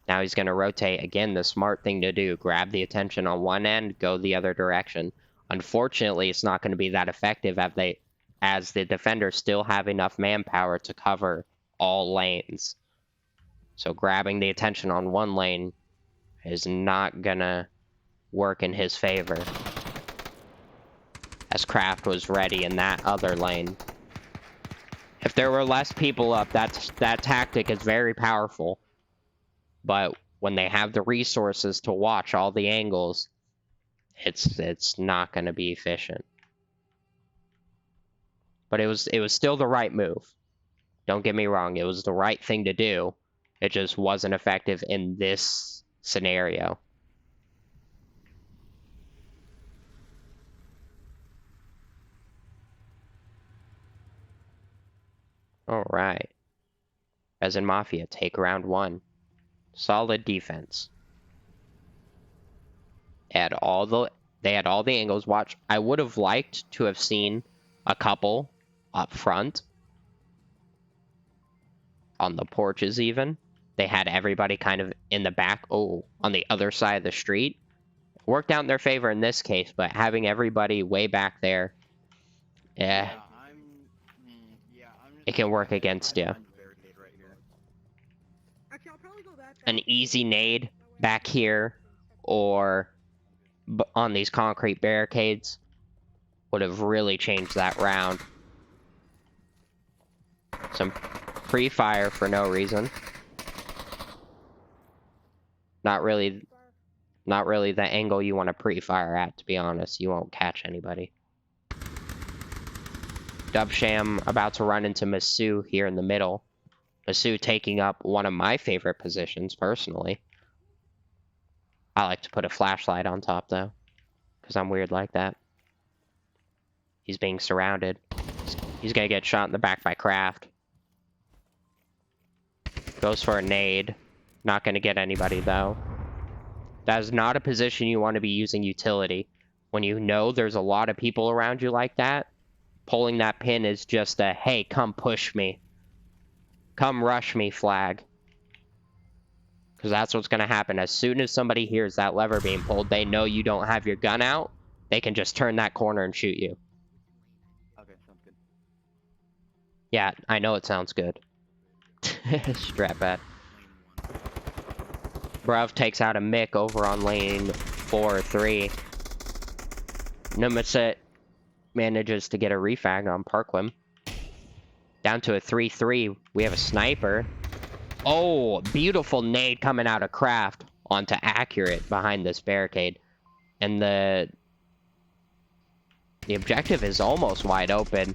Now he's going to rotate. Again, the smart thing to do. Grab the attention on one end, go the other direction. Unfortunately, it's not going to be that effective as the defenders still have enough manpower to cover all lanes. So grabbing the attention on one lane is not going to work in his favor, as Kraft was ready in that other lane. If there were less people up, that tactic is very powerful. But when they have the resources to watch all the angles, it's not going to be efficient. But it was still the right move. Don't get me wrong, it was the right thing to do. It just wasn't effective in this scenario. All right. ResinMafia, take round 1. Solid defense. They had all the angles. Watch, I would have liked to have seen a couple up front. On the porches even. They had everybody kind of in the back, on the other side of the street. Worked out in their favor in this case, but having everybody way back there, Yeah, it can work against you. Right here. Actually, I'll probably go that. An easy nade back here or on these concrete barricades would have really changed that round. Some pre-fire for no reason. Not really the angle you want to pre-fire at, to be honest. You won't catch anybody. Dubsham about to run into Masu here in the middle. Masu taking up one of my favorite positions, personally. I like to put a flashlight on top, though, because I'm weird like that. He's being surrounded. He's gonna get shot in the back by Kraft. Goes for a nade. Not gonna get anybody, though. That is not a position you want to be using utility. When you know there's a lot of people around you like that, pulling that pin is just a, hey, come push me. Come rush me flag. Because that's what's going to happen. As soon as somebody hears that lever being pulled, they know you don't have your gun out. They can just turn that corner and shoot you. Okay, sounds good. Yeah, I know it sounds good. Strap at. Bruv takes out a Mick over on lane 4 or 3. Numaset manages to get a refag on Parkland. Down to a 3-3. We have a sniper. Oh, beautiful nade coming out of Kraft onto Accurate behind this barricade. And the objective is almost wide open.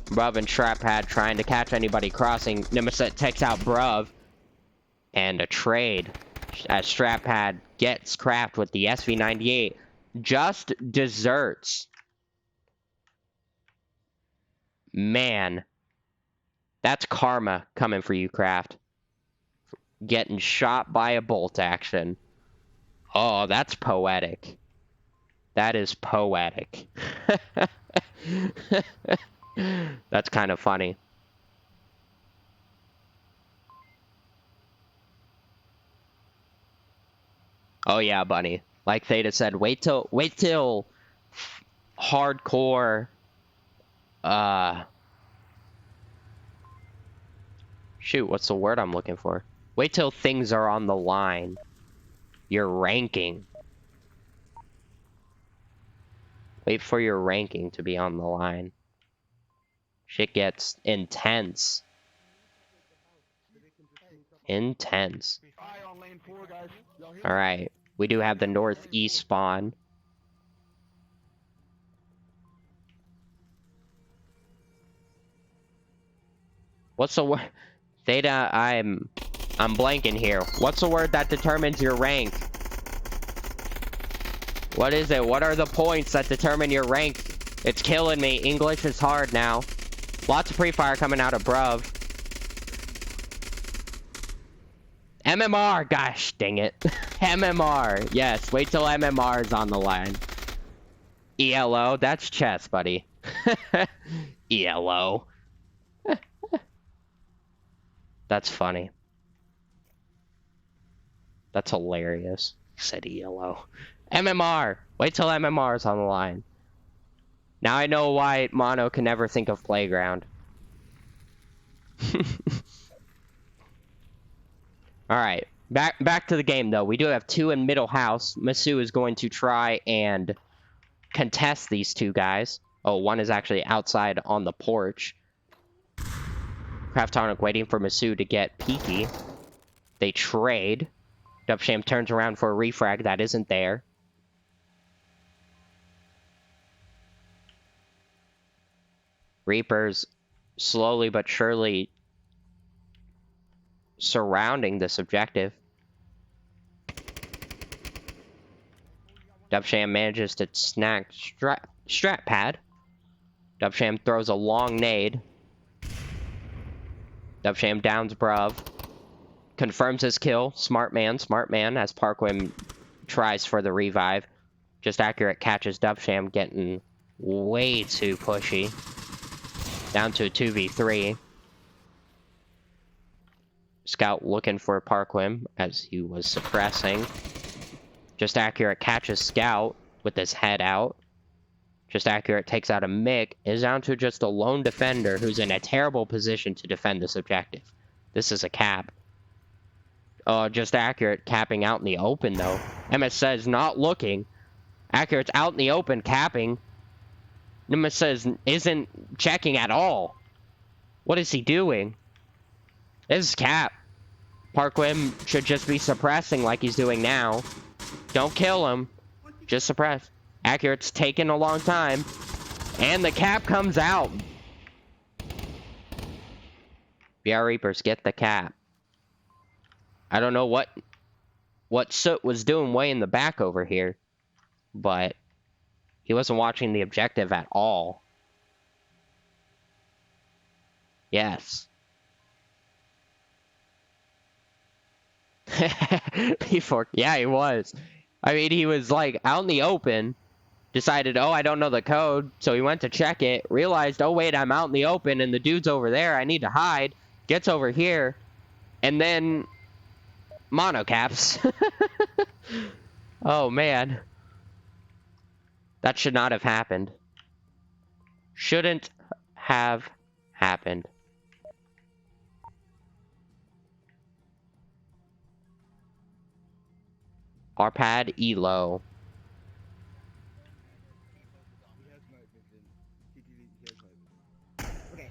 Bruv and Shrap trying to catch anybody crossing. Numaset takes out Bruv. And a trade as Strap gets Kraft with the SV98. Just desserts. Man. That's karma coming for you, Kraft. Getting shot by a bolt action. Oh, that's poetic. That is poetic. That's kind of funny. Oh yeah, Bunny. Like Theta said, wait till hardcore shoot, what's the word I'm looking for? Wait till things are on the line. Your ranking. Wait for your ranking to be on the line. Shit gets intense. Intense. Alright. We do have the northeast spawn. What's the word? Theta, I'm blanking here. What's the word that determines your rank? What is it? What are the points that determine your rank? It's killing me. English is hard now. Lots of pre-fire coming out of Bruv. MMR! Gosh, dang it. MMR. Yes, wait till MMR is on the line. ELO, that's chess, buddy. ELO. That's funny. That's hilarious. Said ELO. MMR! Wait till MMR is on the line. Now I know why Mono can never think of Playground. Alright. Back to the game, though. We do have 2 in middle house. Masu is going to try and contest these 2 guys. Oh, one is actually outside on the porch. Craftonic waiting for Masu to get peeky. They trade. Dubsham turns around for a refrag that isn't there. Reapers slowly but surely surrounding this objective. Dubsham manages to snag strat pad. Dubsham throws a long nade. Dubsham downs Bruv. Confirms his kill. Smart man, as Parkwim tries for the revive. Just accurate catches Dubsham getting way too pushy. Down to a 2v3. Scout looking for Parkwim as he was suppressing. Just accurate catches Scout with his head out. Just accurate takes out a Mick. Is down to just a lone defender who's in a terrible position to defend this objective. This is a cap. Just accurate capping out in the open though. MS says not looking. Accurate's out in the open capping. MS says isn't checking at all. What is he doing? This is cap. Parkwim should just be suppressing like he's doing now. Don't kill him. Just suppress. Accurate's taking a long time. And the cap comes out. VRReapers get the cap. I don't know what Soot was doing way in the back over here. But he wasn't watching the objective at all. Yes. Before, yeah, he was. I mean, he was like out in the open, decided, oh, I don't know the code, so he went to check it, realized, oh, wait, I'm out in the open and the dude's over there, I need to hide, gets over here, and then monocaps. Oh, man. That should not have happened. Shouldn't have happened. RPAD ELO. Okay.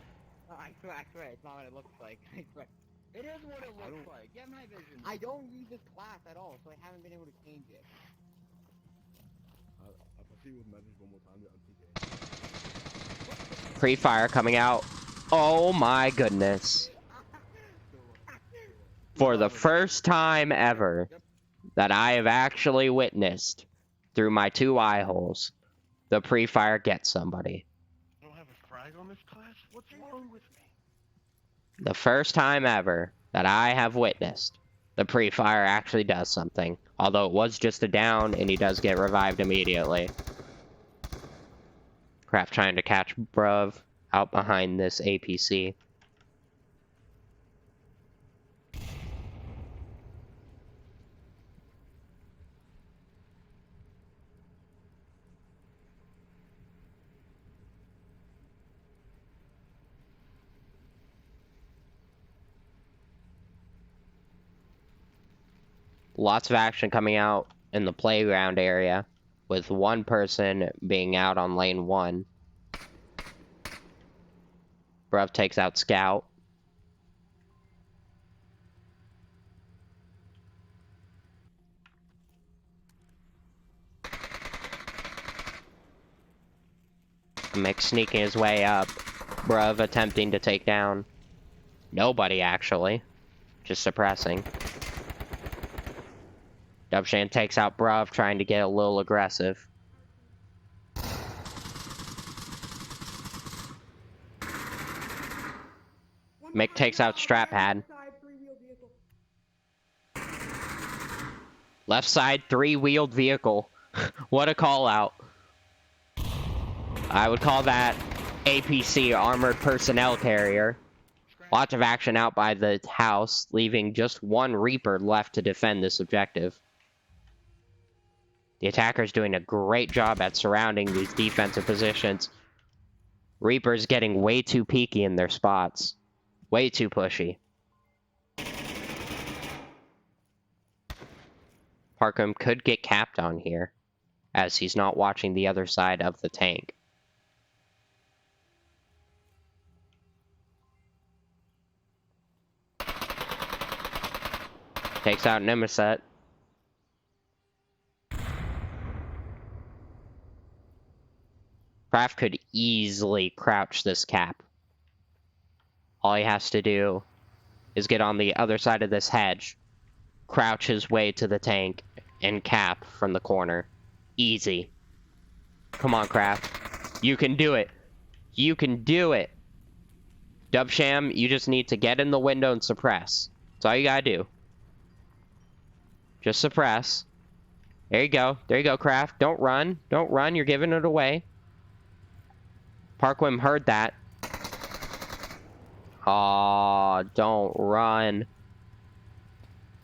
I swear, it's not what it looks like. I swear. It is what it looks like. Get my vision. I don't use this class at all, so I haven't been able to change it. Pre-fire coming out. Oh my goodness. For the first time ever that I have actually witnessed through my 2 eye holes, the pre-fire gets somebody. I don't have a frag on this class? What's wrong with me? The first time ever that I have witnessed the pre-fire actually does something. Although it was just a down and he does get revived immediately. Craft trying to catch Bruv out behind this APC. Lots of action coming out in the playground area, with one person being out on lane 1. Bruv takes out Scout. Mick sneaking his way up. Bruv attempting to take down nobody, actually. Just suppressing. Dubshan takes out Bruv, trying to get a little aggressive. Mick takes out Strap Pad. Left side, 3-wheeled vehicle. What a call out. I would call that APC, Armored Personnel Carrier. Lots of action out by the house, leaving just one Reaper left to defend this objective. The attacker's doing a great job at surrounding these defensive positions. Reaper's getting way too peeky in their spots. Way too pushy. Parkham could get capped on here, as he's not watching the other side of the tank. Takes out Nemeset. Craft could easily crouch this cap. All he has to do is get on the other side of this hedge, crouch his way to the tank, and cap from the corner. Easy. Come on, Craft. You can do it. You can do it. Dubsham, you just need to get in the window and suppress. That's all you gotta do. Just suppress. There you go. There you go, Craft. Don't run. Don't run. You're giving it away. Parkwim heard that. Aw, don't run.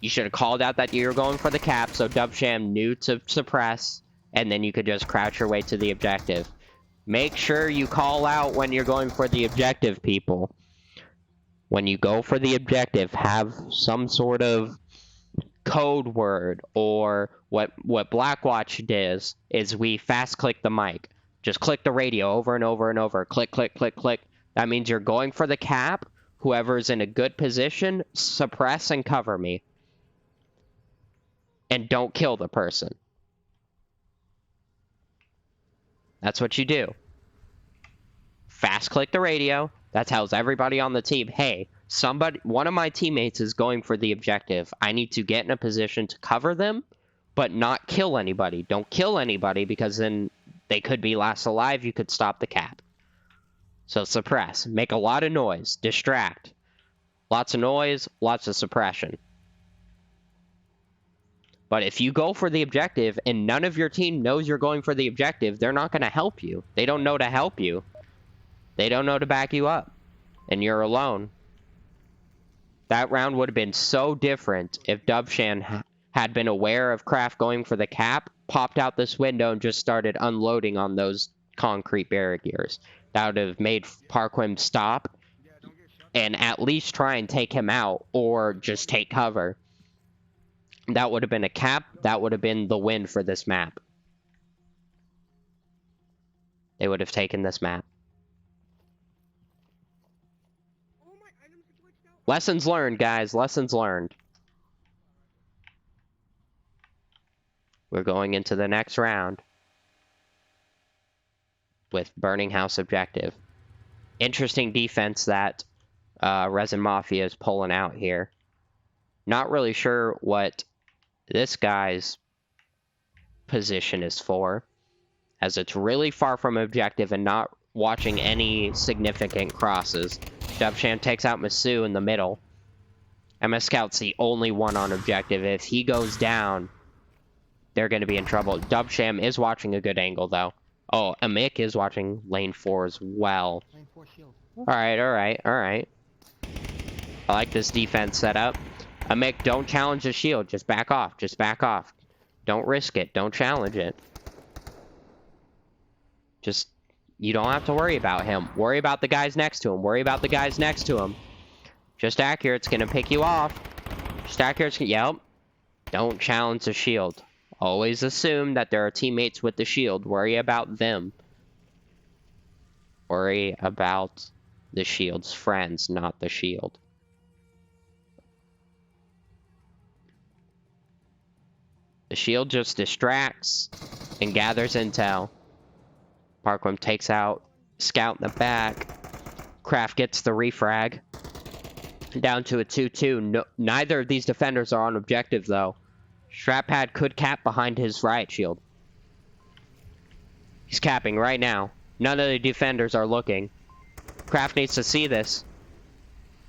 You should have called out that you were going for the cap so Dubsham knew to suppress, and then you could just crouch your way to the objective. Make sure you call out when you're going for the objective, people. When you go for the objective, have some sort of code word, or what Blackwatch does is we fast click the mic. Just click the radio over and over and over. Click, click, click, click. That means you're going for the cap. Whoever's in a good position, suppress and cover me. And don't kill the person. That's what you do. Fast click the radio. That tells everybody on the team, hey, one of my teammates is going for the objective. I need to get in a position to cover them, but not kill anybody. Don't kill anybody, because then they could be last alive. You could stop the cap. So suppress. Make a lot of noise. Distract. Lots of noise, lots of suppression. But if you go for the objective and none of your team knows you're going for the objective, they're not going to help you. They don't know to help you. They don't know to back you up. And you're alone. That round would have been so different if Dubshan had been aware of Kraft going for the cap, popped out this window, and just started unloading on those concrete barriers. That would have made Parkwim stop and at least try and take him out, or just take cover. That would have been a cap. That would have been the win for this map. They would have taken this map. Lessons learned, guys. Lessons learned. We're going into the next round with Burning House objective. Interesting defense that ResinMafia is pulling out here. Not really sure what this guy's position is for, as it's really far from objective and not watching any significant crosses. Dubsham takes out Masu in the middle. MS Scout's the only one on objective. If he goes down, they're going to be in trouble. Dubsham is watching a good angle, though. Oh, Amik is watching lane 4 as well. Lane 4 shield. Alright, alright, alright. I like this defense setup. Amik, don't challenge the shield. Just back off. Just back off. Don't risk it. Don't challenge it. Just, you don't have to worry about him. Worry about the guys next to him. Worry about the guys next to him. Just Accurate's gonna pick you off. Just Accurate's gonna, yep. Don't challenge the shield. Always assume that there are teammates with the shield. Worry about them. Worry about the shield's friends, not the shield. The shield just distracts and gathers intel. Parkwim takes out Scout in the back. Kraft gets the refrag. Down to a 2-2. No, neither of these defenders are on objective, though. Strappad could cap behind his riot shield. He's capping right now. None of the defenders are looking. Kraft needs to see this.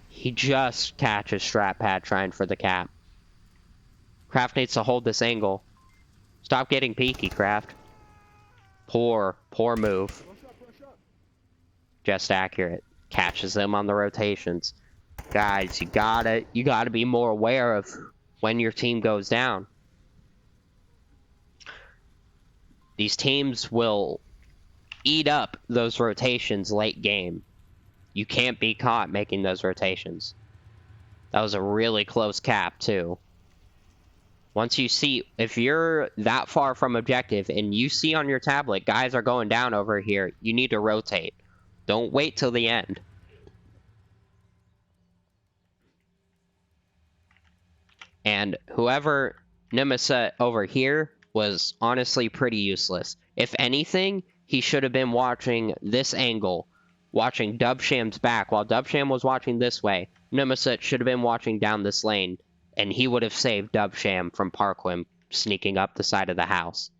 He just catches Strappad trying for the cap. Kraft needs to hold this angle. Stop getting peeky, Kraft. Poor move. Just Accurate. Catches them on the rotations. Guys, you gotta be more aware of when your team goes down. These teams will eat up those rotations late game. You can't be caught making those rotations. That was a really close cap, too. Once you see, if you're that far from objective and you see on your tablet guys are going down over here, you need to rotate. Don't wait till the end. And whoever Nemesis over here was honestly pretty useless. If anything, he should have been watching this angle watching Dubsham's back. While Dubsham was watching this way, Nemesis should have been watching down this lane, and he would have saved Dubsham from Parquim sneaking up the side of the house.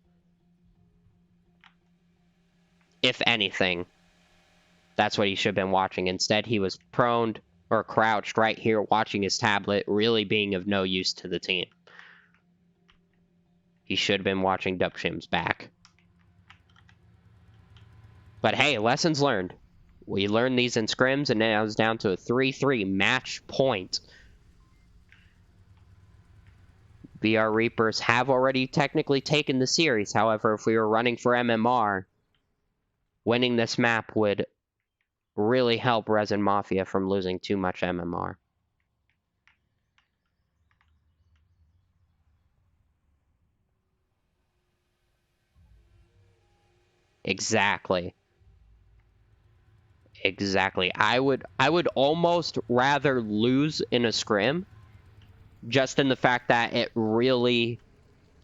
If anything, that's what he should have been watching. Instead, he was prone or crouched right here watching his tablet, really being of no use to the team. He should have been watching Dubsham's back. But hey, lessons learned. We learned these in scrims, and now it's down to a 3-3 match point. VRReapers have already technically taken the series. However, if we were running for MMR, winning this map would really help ResinMafia from losing too much MMR. Exactly. Exactly. I would almost rather lose in a scrim, just in the fact that it really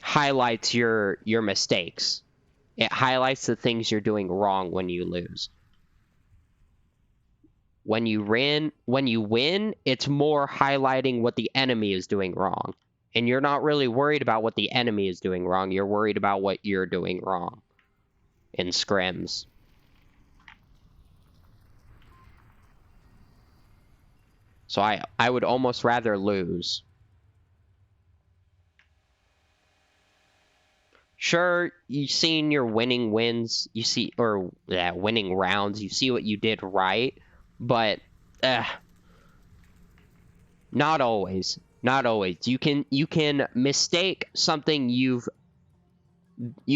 highlights your mistakes. It highlights the things you're doing wrong when you lose. When you win, it's more highlighting what the enemy is doing wrong. And you're not really worried about what the enemy is doing wrong. You're worried about what you're doing wrong in scrims. So I would almost rather lose. Sure, you've seen your winning wins, you see, or yeah, winning rounds, you see what you did right, but not always. Not always. You can mistake something you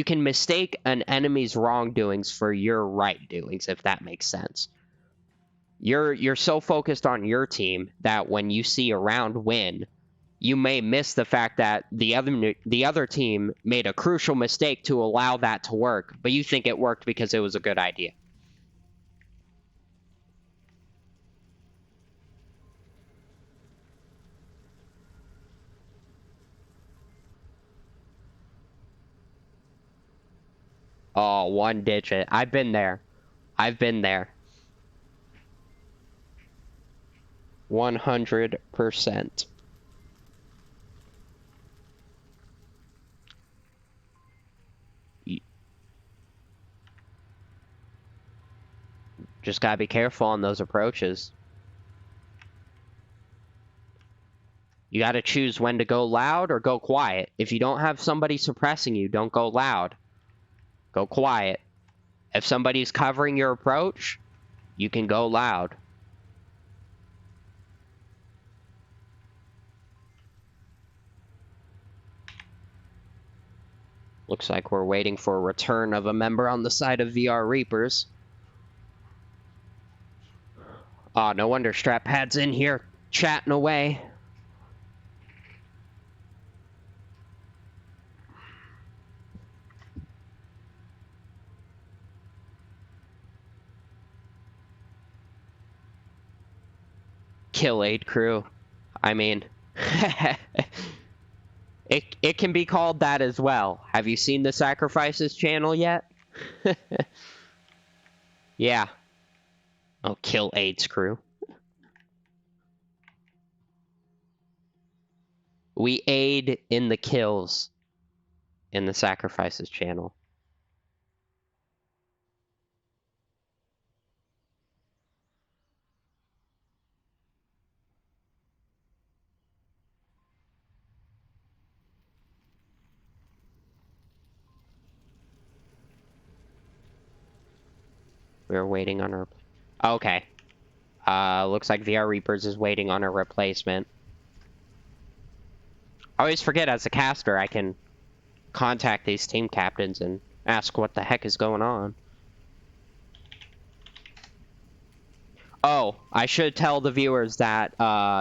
can mistake an enemy's wrongdoings for your right doings, if that makes sense. You're so focused on your team that when you see a round win, you may miss the fact that the other team made a crucial mistake to allow that to work, but you think it worked because it was a good idea. Oh, one digit. I've been there. I've been there. 100%. Just gotta be careful on those approaches. You gotta choose when to go loud or go quiet. If you don't have somebody suppressing you, don't go loud. Go quiet. If somebody's covering your approach, you can go loud. Looks like we're waiting for a return of a member on the side of VRReapers. Oh, no wonder Strap Pad's in here chatting away. Kill aid crew. I mean, it can be called that as well. Have you seen the Sacrifices channel yet? Yeah. Oh, kill AIDS crew. We aid in the kills in the Sacrifices channel. We're waiting on our... Okay. Looks like VRReapers is waiting on a replacement. I always forget as a caster I can contact these team captains and ask what the heck is going on. Oh, I should tell the viewers that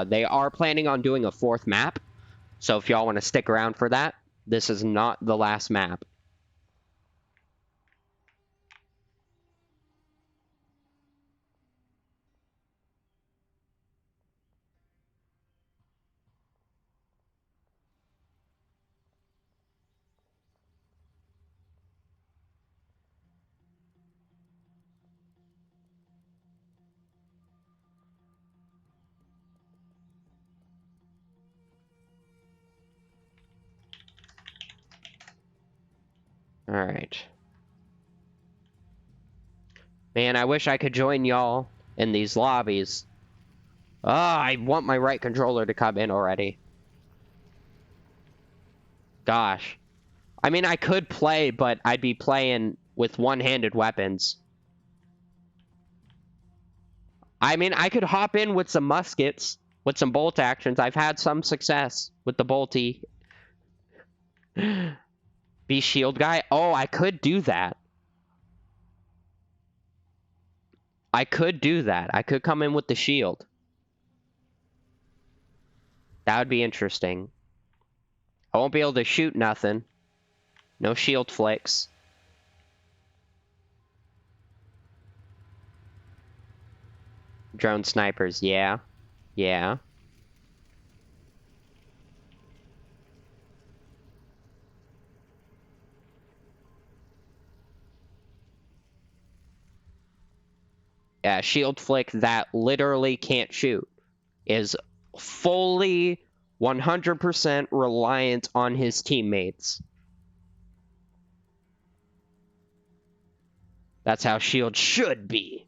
they are planning on doing a 4th map. So if y'all want to stick around for that, this is not the last map. Alright. Man, I wish I could join y'all in these lobbies. Ah, I want my right controller to come in already. Gosh. I mean, I could play, but I'd be playing with one-handed weapons. I mean, I could hop in with some muskets, with some bolt actions. I've had some success with the bolty. Be shield guy? Oh, I could do that. I could do that. I could come in with the shield. That would be interesting. I won't be able to shoot nothing. No shield flicks. Drone snipers, yeah. Yeah. Yeah, shield flick that literally can't shoot is fully 100% reliant on his teammates. That's how shield should be.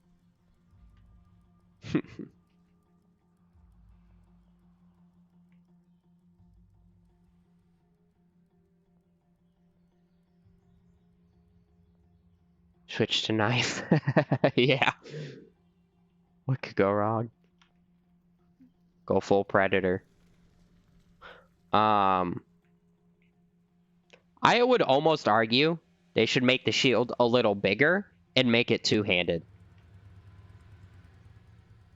Switch to knife. Yeah. What could go wrong? Go full predator. I would almost argue they should make the shield a little bigger and make it two-handed.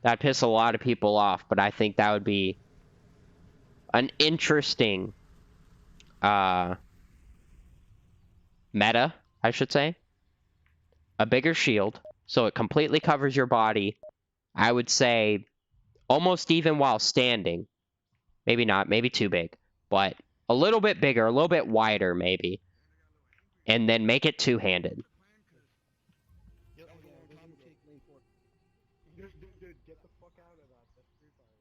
That'd piss a lot of people off, but I think that would be an interesting meta, I should say. A bigger shield, so it completely covers your body. I would say almost even while standing. Maybe not, maybe too big, but a little bit bigger, a little bit wider maybe. And then make it two-handed.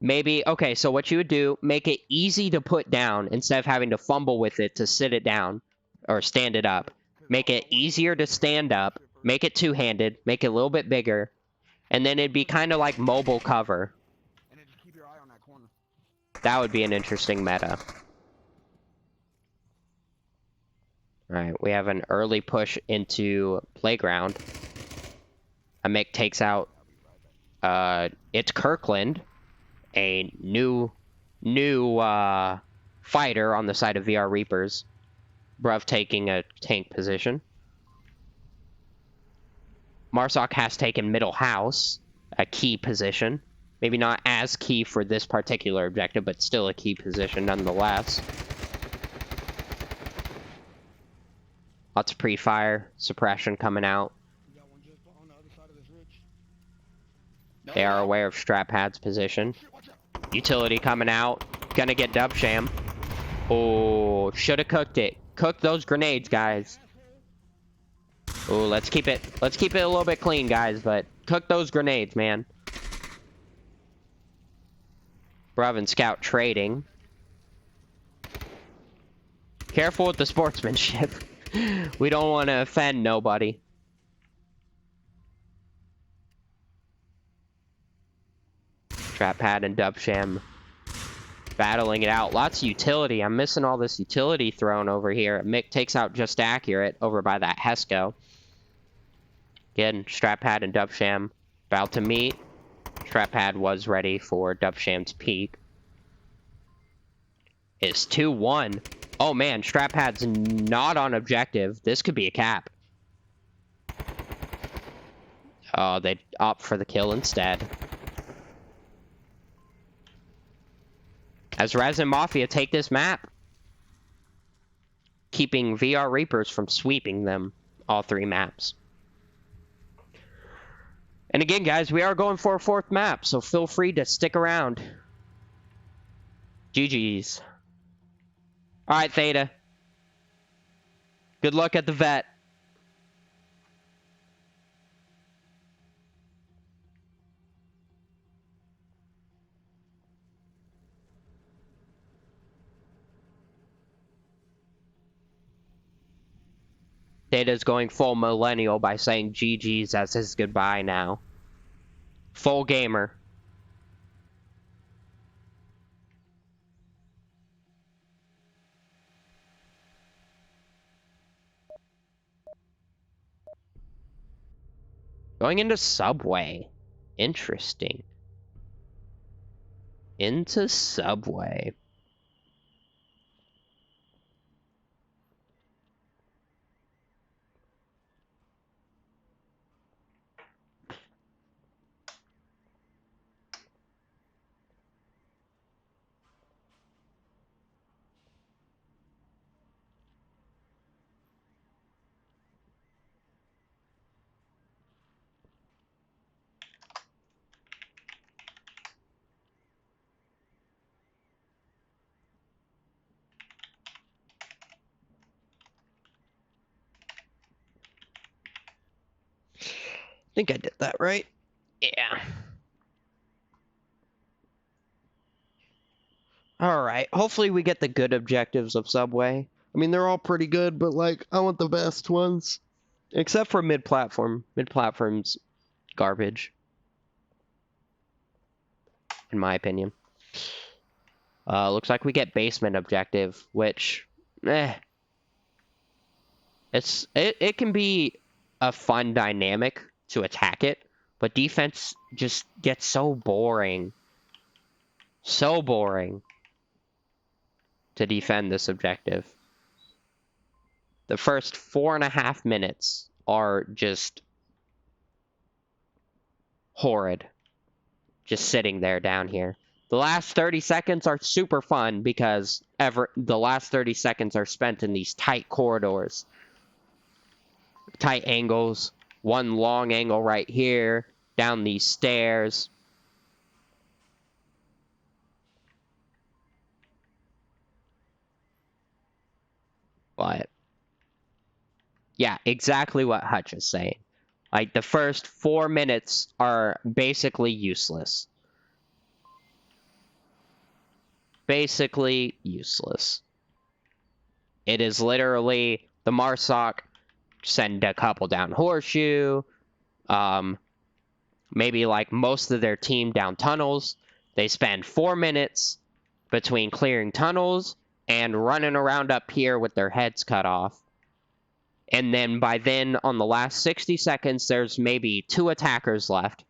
Maybe, okay, so what you would do, make it easy to put down instead of having to fumble with it to sit it down or stand it up. Make it easier to stand up, make it two-handed, make it a little bit bigger, and then it'd be kind of like mobile cover. And then just keep your eye on that corner. That would be an interesting meta. Alright, we have an early push into playground. A Mick takes out, it's Kirkland, a new fighter on the side of VRReapers. Bruv taking a tank position. Marsoc has taken middle house, a key position. Maybe not as key for this particular objective, but still a key position nonetheless. Lots of pre-fire suppression coming out. You got one just on the other side of this ridge. They are aware of Strappad's position. Utility coming out. Gonna get dub sham. Oh, should have cooked it. Cook those grenades, guys. Oh, let's keep it a little bit clean, guys, but cook those grenades, man. Bruv and Scout trading. Careful with the sportsmanship. We don't want to offend nobody. Trap Pad and Dubsham battling it out. Lots of utility. I'm missing all this utility thrown over here. Mick takes out Just Accurate over by that Hesco. Again, Strap Pad and Dubsham about to meet. Strap Pad was ready for Dubsham's peak. It's 2-1. Oh man, Strap Pad's not on objective. This could be a cap. Oh, they opt for the kill instead. As ResinMafia take this map, keeping VRReapers from sweeping them all three maps. And again, guys, we are going for a fourth map, so feel free to stick around. GG's. Alright, Theta. Good luck at the vet. Data's going full millennial by saying GG's as his goodbye now. Full gamer. Going into Subway. Interesting. Into Subway. I think I did that right. Yeah. Alright, hopefully we get the good objectives of Subway. I mean, they're all pretty good, but, like, I want the best ones. Except for mid-platform. Mid-platform's garbage. In my opinion. Looks like we get basement objective, which, it can be a fun dynamic to attack it, but defense just gets so boring. So boring to defend this objective. The first 4.5 minutes are just horrid. Just sitting there down here. The last 30 seconds are super fun because the last 30 seconds are spent in these tight corridors. Tight angles. One long angle right here. Down these stairs. But yeah, exactly what Hutch is saying. Like, the first 4 minutes are basically useless. Basically useless. It is literally the Marsoc send a couple down Horseshoe, maybe like most of their team down tunnels. They spend 4 minutes between clearing tunnels and running around up here with their heads cut off. And then by then, on the last 60 seconds, there's maybe 2 attackers left.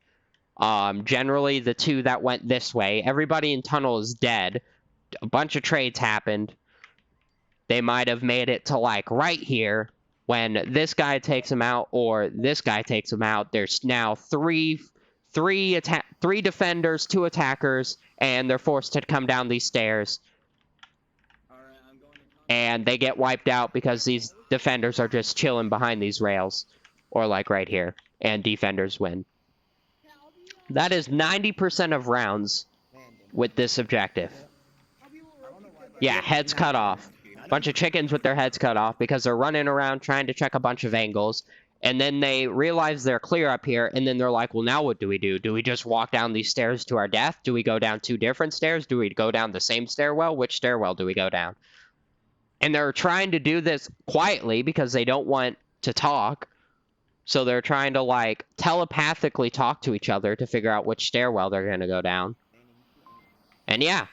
Generally, the 2 that went this way. Everybody in tunnel is dead. A bunch of trades happened. They might have made it to, like, right here. When this guy takes him out or this guy takes him out, there's now three defenders, 2 attackers, and they're forced to come down these stairs. And they get wiped out because these defenders are just chilling behind these rails. Or like right here. And defenders win. That is 90% of rounds with this objective. Yeah, heads cut off. Bunch of chickens with their heads cut off because they're running around trying to check a bunch of angles. And then they realize they're clear up here, and then they're like, well, now what do we do? Do we just walk down these stairs to our death? Do we go down 2 different stairs? Do we go down the same stairwell? Which stairwell do we go down? And they're trying to do this quietly because they don't want to talk. So they're trying to, like, telepathically talk to each other to figure out which stairwell they're going to go down. And yeah.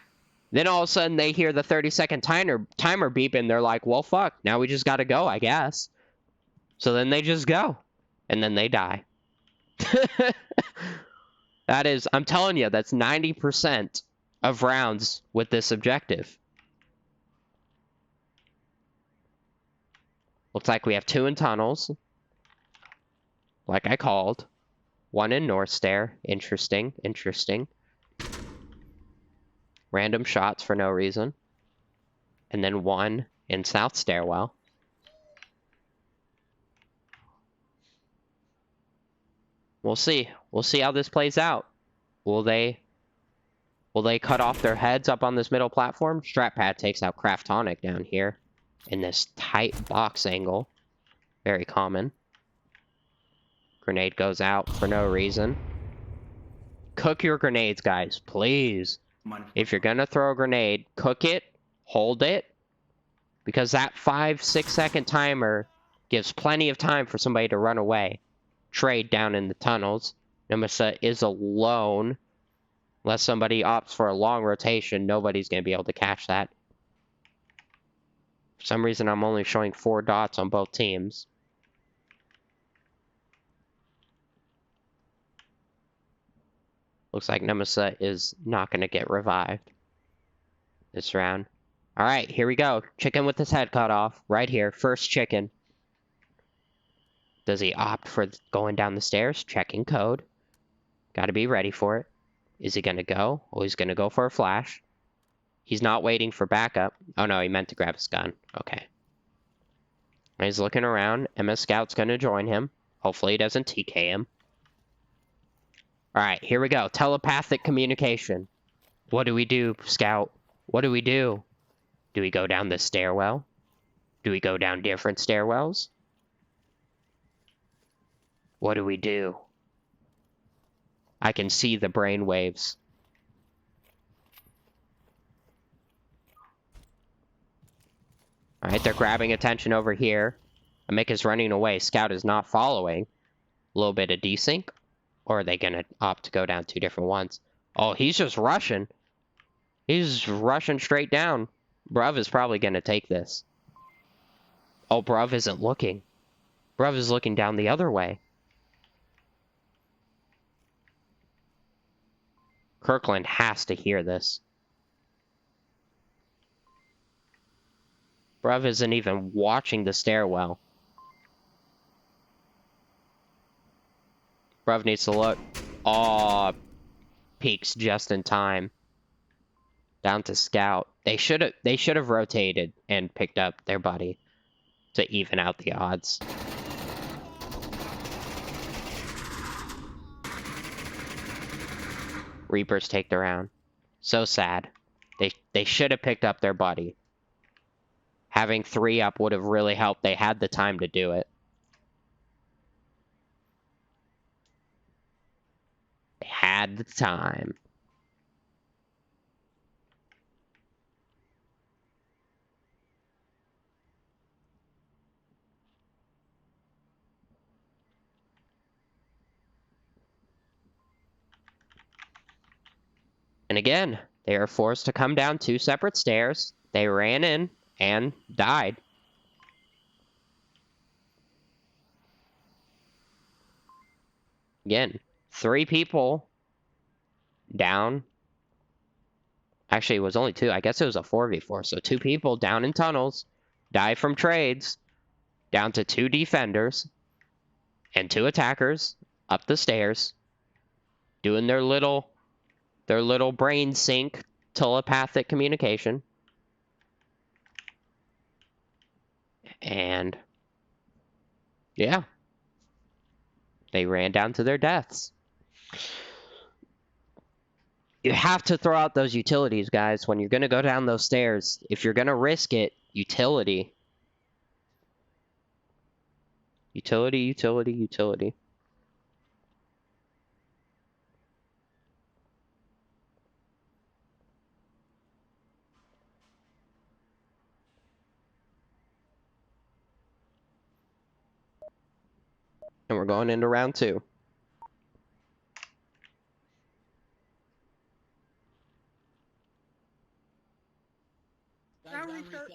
Then all of a sudden they hear the 30-second timer beep and they're like, well, fuck, now we just gotta go, I guess. So then they just go. And then they die. That is, I'm telling you, that's 90% of rounds with this objective. Looks like we have 2 in tunnels. Like I called. 1 in North Stair. Interesting, interesting. Random shots for no reason. And then 1 in South Stairwell. We'll see. We'll see how this plays out. Will they cut off their heads up on this middle platform? Strat Pad takes out Craftonic down here. In this tight box angle. Very common. Grenade goes out for no reason. Cook your grenades, guys. Please. If you're gonna throw a grenade, cook it, hold it, because that 5-6 second timer Gives plenty of time for somebody to run away. Trade down in the tunnels. Nemesis is alone. Unless somebody opts for a long rotation, nobody's going to be able to catch that. For some reason, I'm only showing 4 dots on both teams. Looks like Nemesis is not going to get revived this round. All right, here we go. Chicken with his head cut off. Right here. First chicken. Does he opt for going down the stairs? Checking code. Got to be ready for it. Is he going to go? Oh, he's going to go for a flash. He's not waiting for backup. Oh, no, he meant to grab his gun. Okay. He's looking around. MS Scout's going to join him. Hopefully he doesn't TK him. All right, here we go. Telepathic communication. What do we do, Scout? What do we do? Do we go down the stairwell? Do we go down different stairwells? What do we do? I can see the brain waves. All right, they're grabbing attention over here. Mick is running away. Scout is not following. A little bit of desync. Or are they going to opt to go down 2 different ones? Oh, he's just rushing. He's rushing straight down. Bruv is probably going to take this. Oh, Bruv isn't looking. Bruv is looking down the other way. Kirkland has to hear this. Bruv isn't even watching the stairwell. Bruv needs to look. Aw, peeks just in time. Down to Scout. They should have rotated and picked up their buddy to even out the odds. Reapers take the round. So sad. They should have picked up their buddy. Having 3 up would have really helped. They had the time to do it. They had the time. And again, they are forced to come down 2 separate stairs. They ran in and died. Again, 3 people down. Actually, it was only 2. I guess it was a 4v4. So 2 people down in tunnels, die from trades, down to 2 defenders, and 2 attackers up the stairs, doing their little brain sync telepathic communication. And yeah, they ran down to their deaths. You have to throw out those utilities, guys, when you're going to go down those stairs. If you're going to risk it, utility. Utility, utility, utility. And we're going into round 2. Round reset.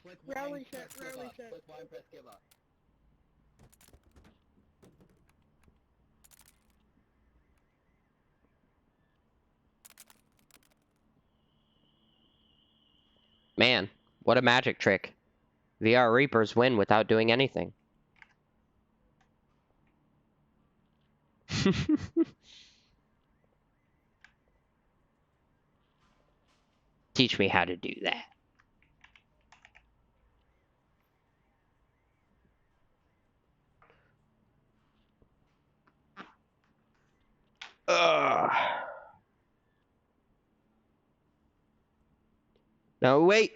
Click Round Y, reset, press round give up. reset. Click Y and press give up. Man, what a magic trick. VRReapers win without doing anything. Teach me how to do that. Ugh. Now wait,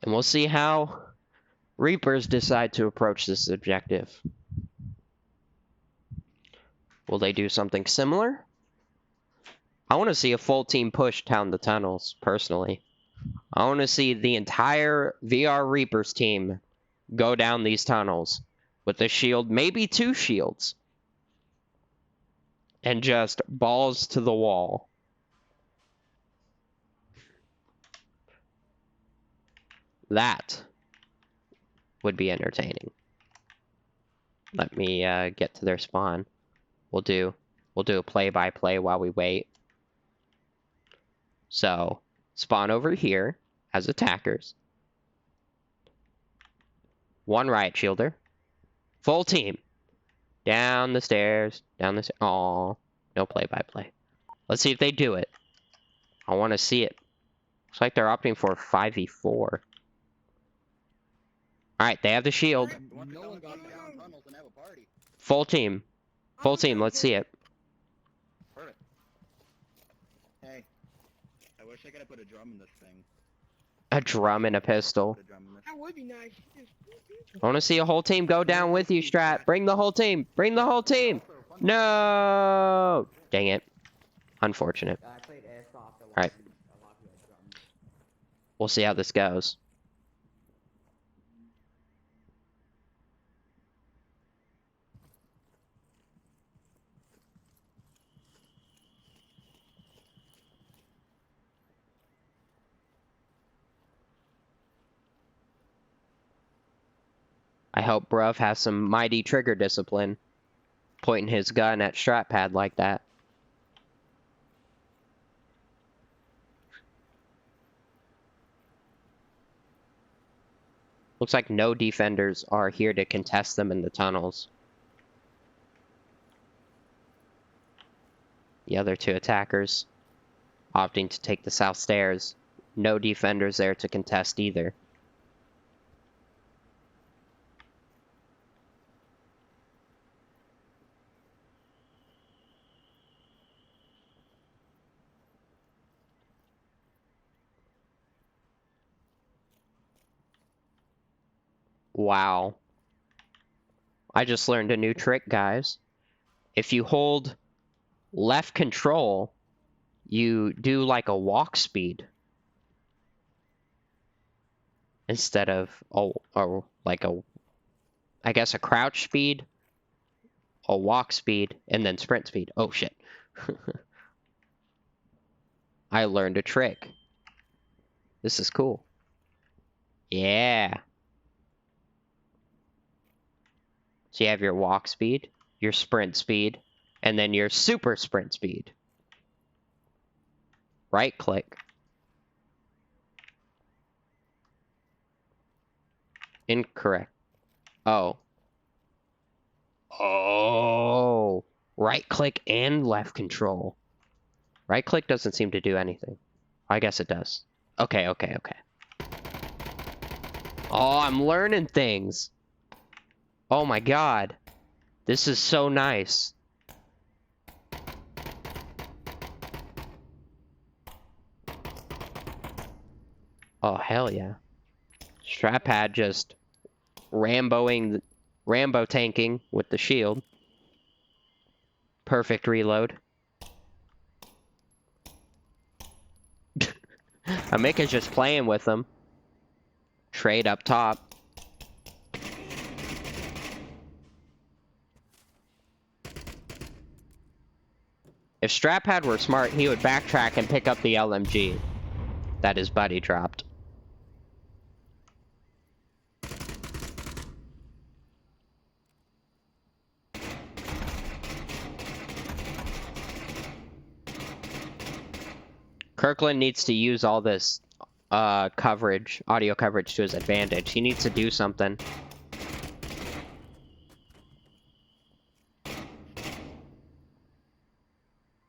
and we'll see how Reapers decide to approach this objective. Will they do something similar? I want to see a full team push down the tunnels, personally. I want to see the entire VRReapers team go down these tunnels with a shield, maybe 2 shields, and just balls to the wall. That would be entertaining. Let me get to their spawn. We'll do a play-by-play while we wait. So, spawn over here as attackers. 1 riot shielder. Full team. Down the stairs. Down the stairs. Aww. No play-by-play. Let's see if they do it. I want to see it. Looks like they're opting for 5v4. Alright, they have the shield. No one got down tunnels and have a party. Full team. Full team, let's see it. Perfect. Hey, I wish I could have put a drum in this thing. A drum and a pistol. Put a drum in this. That would be nice. I want to see a whole team go down with you, Strat. Bring the whole team. Bring the whole team. No! Dang it. Unfortunate. I played airsoft a lot. Alright. We'll see how this goes. I hope Bruv has some mighty trigger discipline, pointing his gun at Strat Pad like that. Looks like no defenders are here to contest them in the tunnels. The other 2 attackers opting to take the south stairs. No defenders there to contest either. Wow. I just learned a new trick, guys. If you hold left control, you do like a walk speed. Instead of, like a, I guess a crouch speed, a walk speed, and then sprint speed. Oh shit. I learned a trick. This is cool. Yeah. So you have your walk speed, your sprint speed, and then your super sprint speed. Right click. Incorrect. Oh. Oh. Right click and left control. Right click doesn't seem to do anything. I guess it does. Okay. Oh, I'm learning things. Oh my god. This is so nice. Oh, hell yeah. Strat Pad just Rambo tanking with the shield. Perfect reload. Amika's just playing with them. Trade up top. If Strat Pad were smart, he would backtrack and pick up the LMG that his buddy dropped. Kirkland needs to use all this coverage, audio coverage to his advantage. He needs to do something.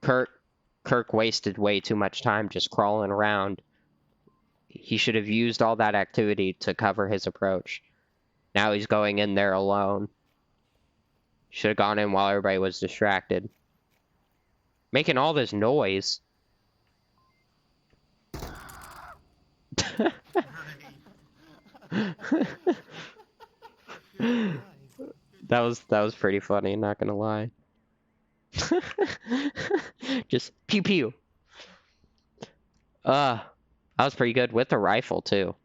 Kirk wasted way too much time just crawling around. He should have used all that activity to cover his approach. Now he's going in there alone. Should have gone in while everybody was distracted. Making all this noise. That was pretty funny, not gonna lie. Just pew pew. That was pretty good with the rifle too.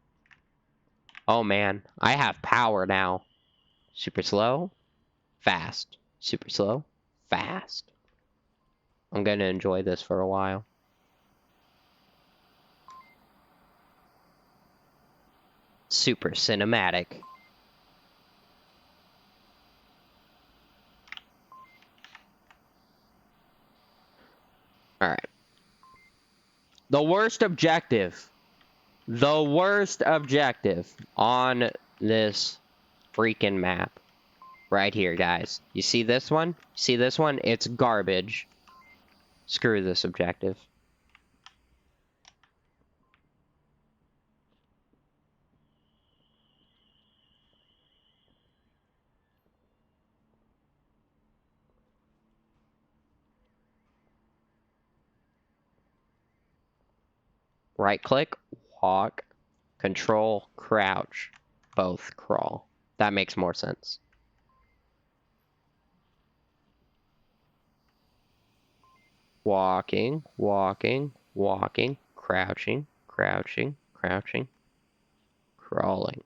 Oh man, I have power now. Super slow, fast. Super slow, fast. I'm gonna enjoy this for a while. Super cinematic. Alright. The worst objective. The worst objective on this freaking map. Right here, guys. You see this one? See this one? It's garbage. Screw this objective. Right click, walk, control, crouch. Both crawl. That makes more sense. Walking, walking, walking, crouching, crouching, crouching, crawling.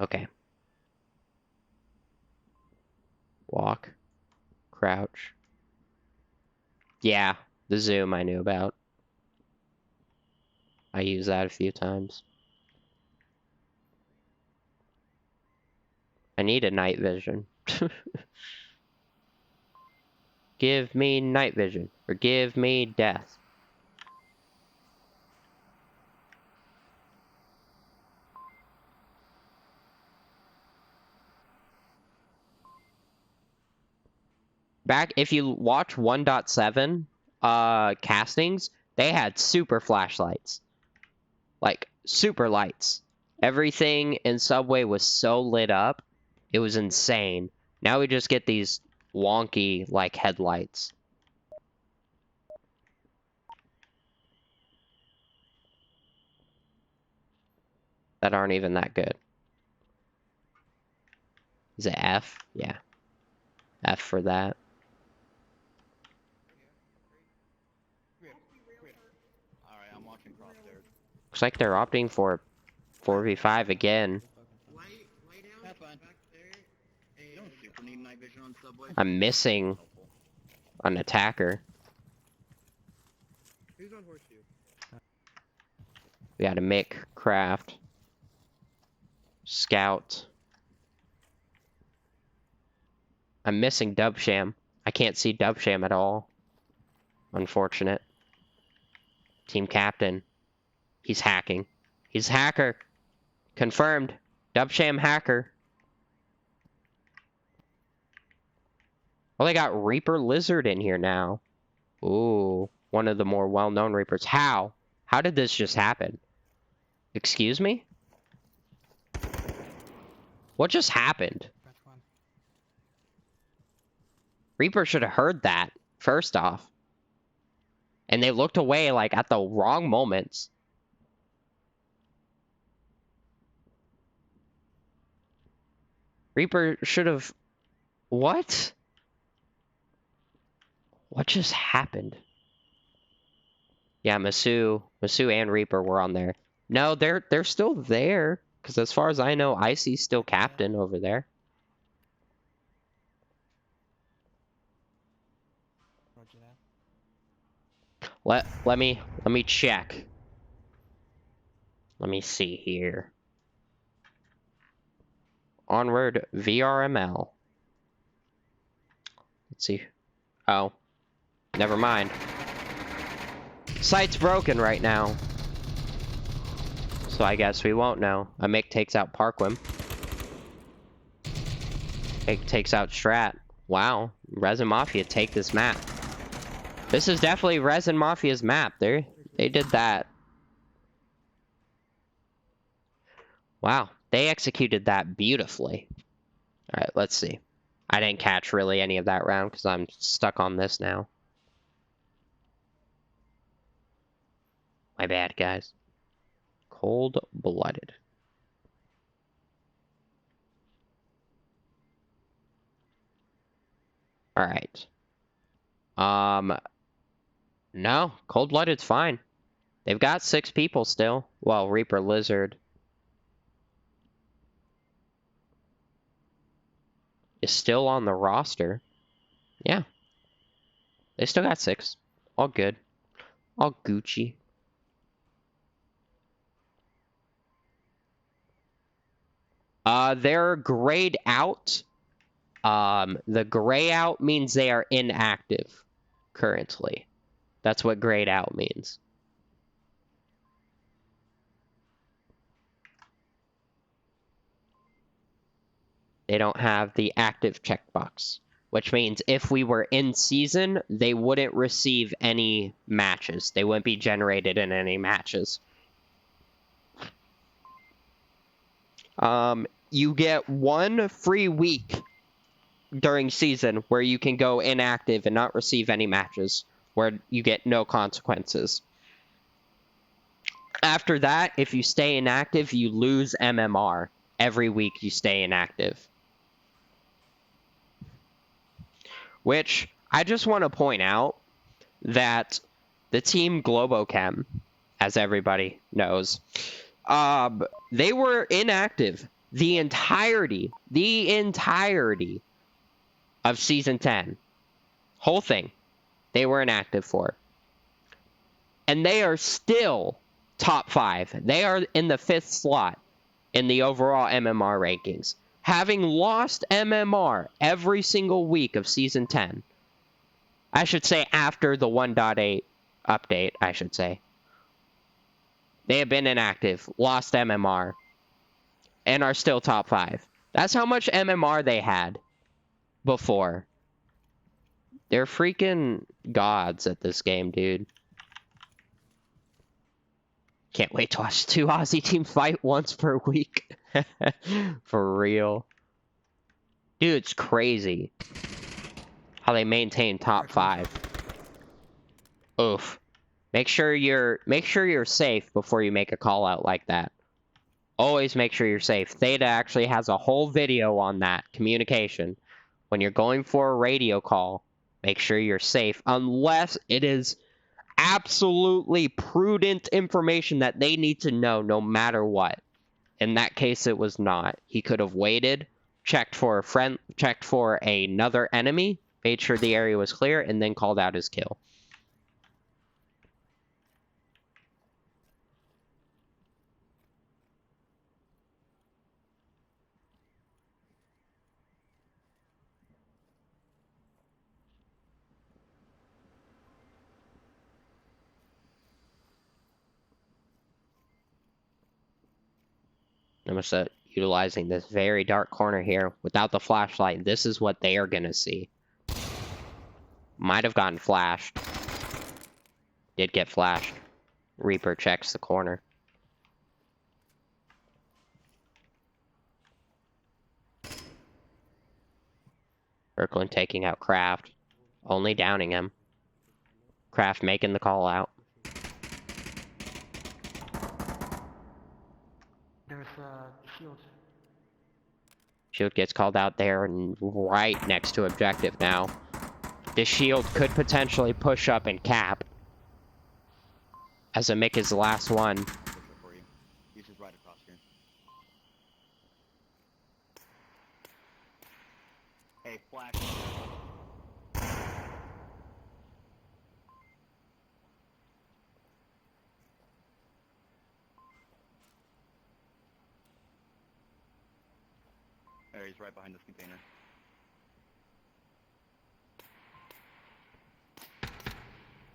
Okay. Walk, crouch. Yeah, the zoom I knew about. I used that a few times. I need a night vision. Give me night vision, or give me death. Back, if you watch 1.7 castings, they had super flashlights. Like, super lights. Everything in Subway was so lit up, it was insane. Now we just get these wonky, like, headlights. That aren't even that good. Is it F? Yeah. F for that. Alright, I'm watching crosshairs. Looks like they're opting for 4v5 again. Lay down. That's fine. Back there. You don't super need night vision on Subway. I'm missing an attacker. Who's on horseshoe? We got a Mick, Craft, Scout. I'm missing Dubsham. I can't see Dubsham at all. Unfortunate. Team captain. He's hacking. He's hacker. Confirmed. Dubsham hacker. Oh, they got Reaper Lizard in here now. Ooh, one of the more well-known Reapers. How? How did this just happen? Excuse me? What just happened? Reaper should have heard that, first off. And they looked away, like, at the wrong moments. Reaper should have... What? What just happened? Yeah, Masu and Reaper were on there. No, they're still there. Because as far as I know, Icy's still captain over there. Let me check. Let me see here. Onward VRML. Let's see. Oh. Never mind. Site's broken right now. So I guess we won't know. A Mick takes out Parkwim. Mick takes out Strat. Wow. ResinMafia take this map. This is definitely ResinMafia's map. They did that. Wow. They executed that beautifully. Alright, let's see. I didn't catch really any of that round because I'm stuck on this now. My bad, guys. Cold-blooded. Alright. No. Cold-blooded's fine. They've got 6 people still. Well, Reaper Lizard is still on the roster. Yeah. They still got 6. All good. All Gucci. They're grayed out. The gray out means they are inactive currently. That's what grayed out means. They don't have the active checkbox, which means if we were in season, they wouldn't receive any matches. They wouldn't be generated in any matches. You get 1 free week during season where you can go inactive and not receive any matches, where you get no consequences. After that, if you stay inactive, you lose MMR. Every week you stay inactive. Which, I just want to point out that the team Globochem, as everybody knows, they were inactive the entirety of Season 10. Whole thing. They were inactive for. And they are still top 5. They are in the 5th slot in the overall MMR rankings, having lost MMR every single week of Season 10. I should say after the 1.8 update, I should say. They have been inactive, lost MMR, and are still top 5. That's how much MMR they had before. They're freaking gods at this game, dude. Can't wait to watch 2 Aussie teams fight once per week. For real. Dude, it's crazy how they maintain top 5. Oof. Make sure you're safe before you make a call out like that. Always make sure you're safe. Theta actually has a whole video on that communication. When you're going for a radio call, make sure you're safe unless it is absolutely prudent information that they need to know no matter what. In that case, it was not. He could have waited, checked for a friend, checked for another enemy, made sure the area was clear, and then called out his kill. I'm going to start utilizing this very dark corner here. Without the flashlight, this is what they are going to see. Might have gotten flashed. Did get flashed. Reaper checks the corner. Kirkland taking out Kraft. Only downing him. Kraft making the call out. There's shield. Shield gets called out there and right next to objective now. The shield could potentially push up and cap. As a Mick is the last one. He's just right across here. Hey, flash. There, he's right behind this container.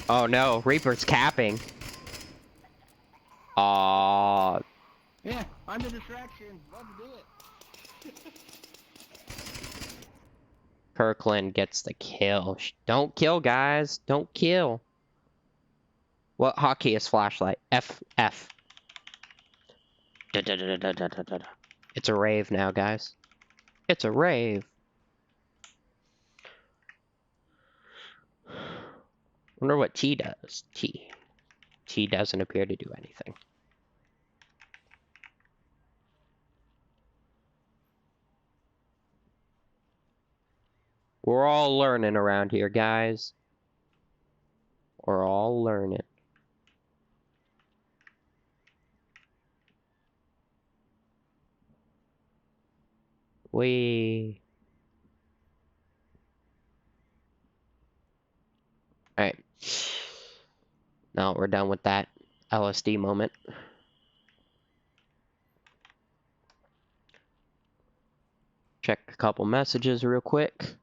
Oh no, Reaper's capping. Aww. Yeah, I'm the distraction. Love to do it. Kirkland gets the kill. Don't kill, guys. Don't kill. What hotkey is flashlight? F. F. It's a rave now, guys. It's a rave. Wonder what T does. T. T doesn't appear to do anything. We're all learning around here, guys. We're all learning. We. Alright. Now we're done with that LSD moment. Check a couple messages real quick.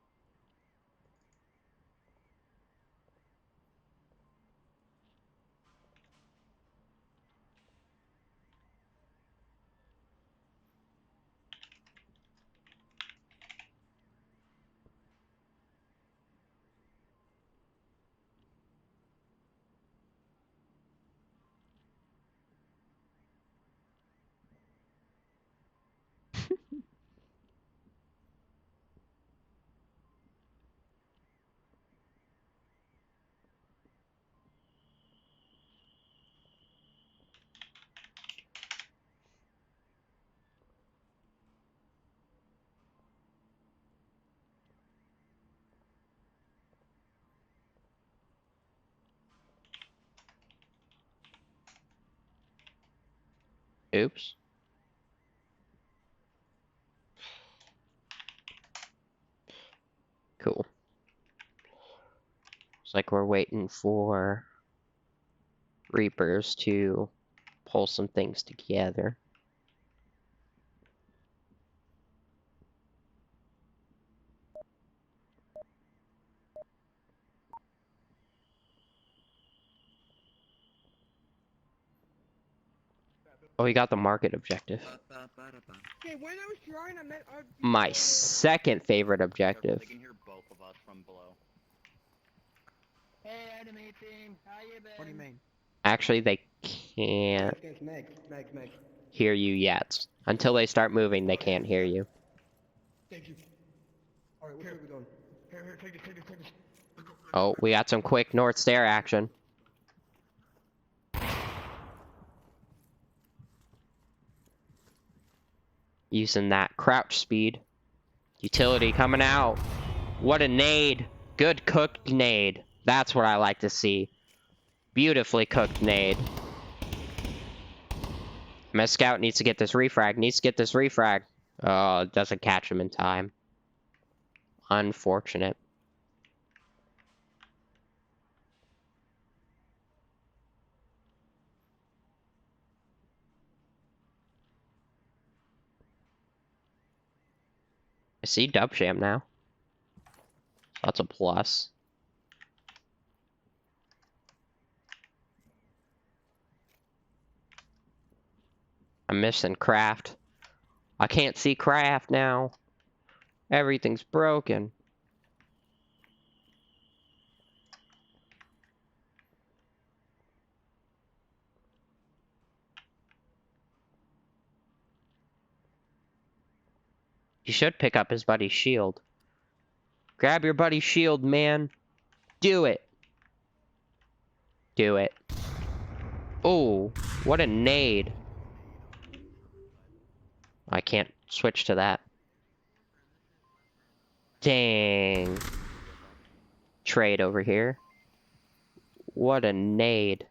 Oops. Cool. Looks like we're waiting for Reapers to pull some things together. Oh, we got the market objective. Okay, when I was drawing, I meant My second favorite objective. They can hear both of us from below. Hey, enemy team, how you been? What do you mean? Actually, they can't hear you yet. Until they start moving, they can't hear you. Thank you. Alright, where are we going? Here, take this. Oh, we got some quick north stair action. Using that crouch speed. Utility coming out. What a nade. Good cooked nade. That's what I like to see. Beautifully cooked nade. My scout needs to get this refrag. Oh, it doesn't catch him in time. Unfortunate. I see Dubsham now. That's a plus. I'm missing Craft. I can't see Craft now. Everything's broken. You should pick up his buddy's shield. Grab your buddy's shield, man. Do it. Do it. Oh, what a nade. I can't switch to that. Dang. Trade over here. What a nade.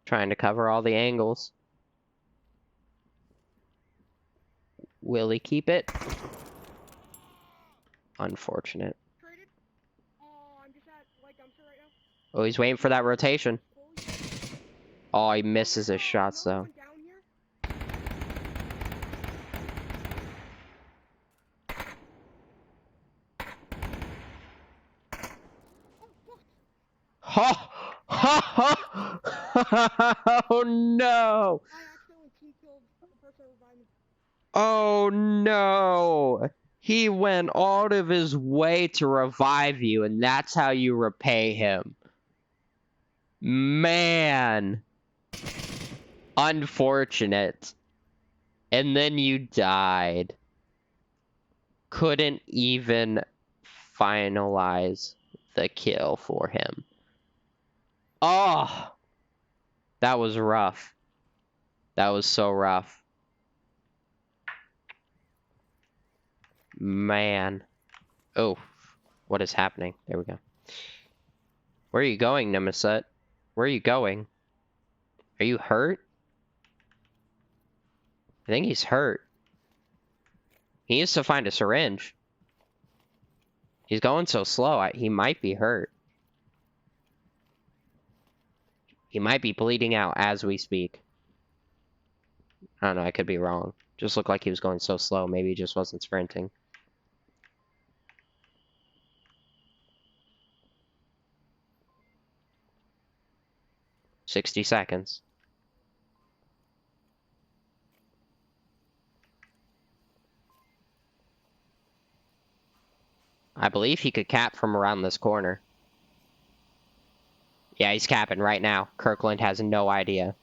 Trying to cover all the angles. Will he keep it? Unfortunate. Traded? Oh, I'm just at light dumpster right now. Oh, he's waiting for that rotation. Oh, he misses his shots though. Down here? Ha! Ha! Ha! Oh no! I accidentally team killed the person who revived me. Oh no! He went out of his way to revive you, and that's how you repay him. Man. Unfortunate. And then you died. Couldn't even finalize the kill for him. Oh! That was rough. That was so rough. Man. Oh. What is happening? There we go. Where are you going, Nemesis? Where are you going? Are you hurt? I think he's hurt. He needs to find a syringe. He's going so slow, he might be hurt. He might be bleeding out as we speak. I don't know, I could be wrong. Just looked like he was going so slow. Maybe he just wasn't sprinting. "60 seconds. I believe he could cap from around this corner. Yeah, he's capping right now. Kirkland has no idea.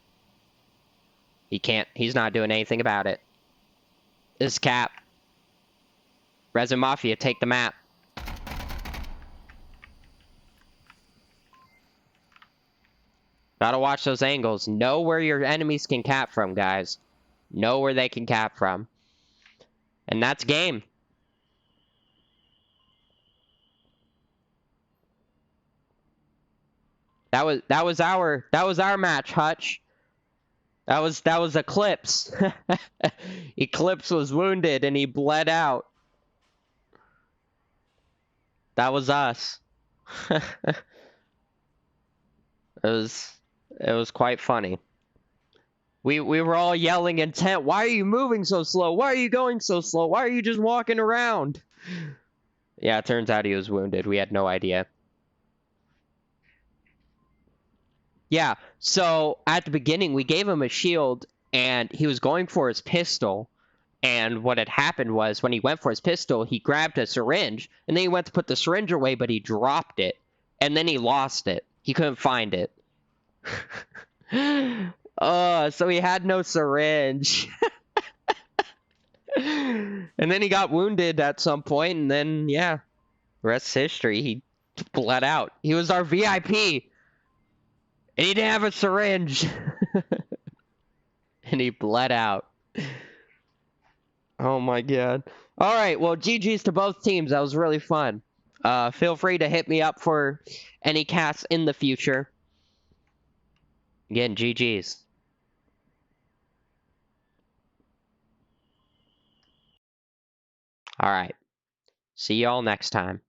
He can't. He's not doing anything about it. This is cap. ResinMafia, take the map. Gotta watch those angles. Know where your enemies can cap from, guys. Know where they can cap from. And that's game. That was our match, Hutch. That was Eclipse. Eclipse was wounded and he bled out. That was us. It was quite funny. We were all yelling intent. Why are you moving so slow? Why are you going so slow? Why are you just walking around? Yeah, it turns out he was wounded. We had no idea. Yeah, so at the beginning, we gave him a shield, and he was going for his pistol. And what had happened was, when he went for his pistol, he grabbed a syringe, and then he went to put the syringe away, but he dropped it. And then he lost it. He couldn't find it. So he had no syringe. And then he got wounded at some point, and then, yeah, rest history. He bled out. He was our VIP. And he didn't have a syringe. And he bled out. Oh my god. Alright, well, GG's to both teams. That was really fun. Feel free to hit me up for any casts in the future. Again, GG's. Alright. See y'all next time.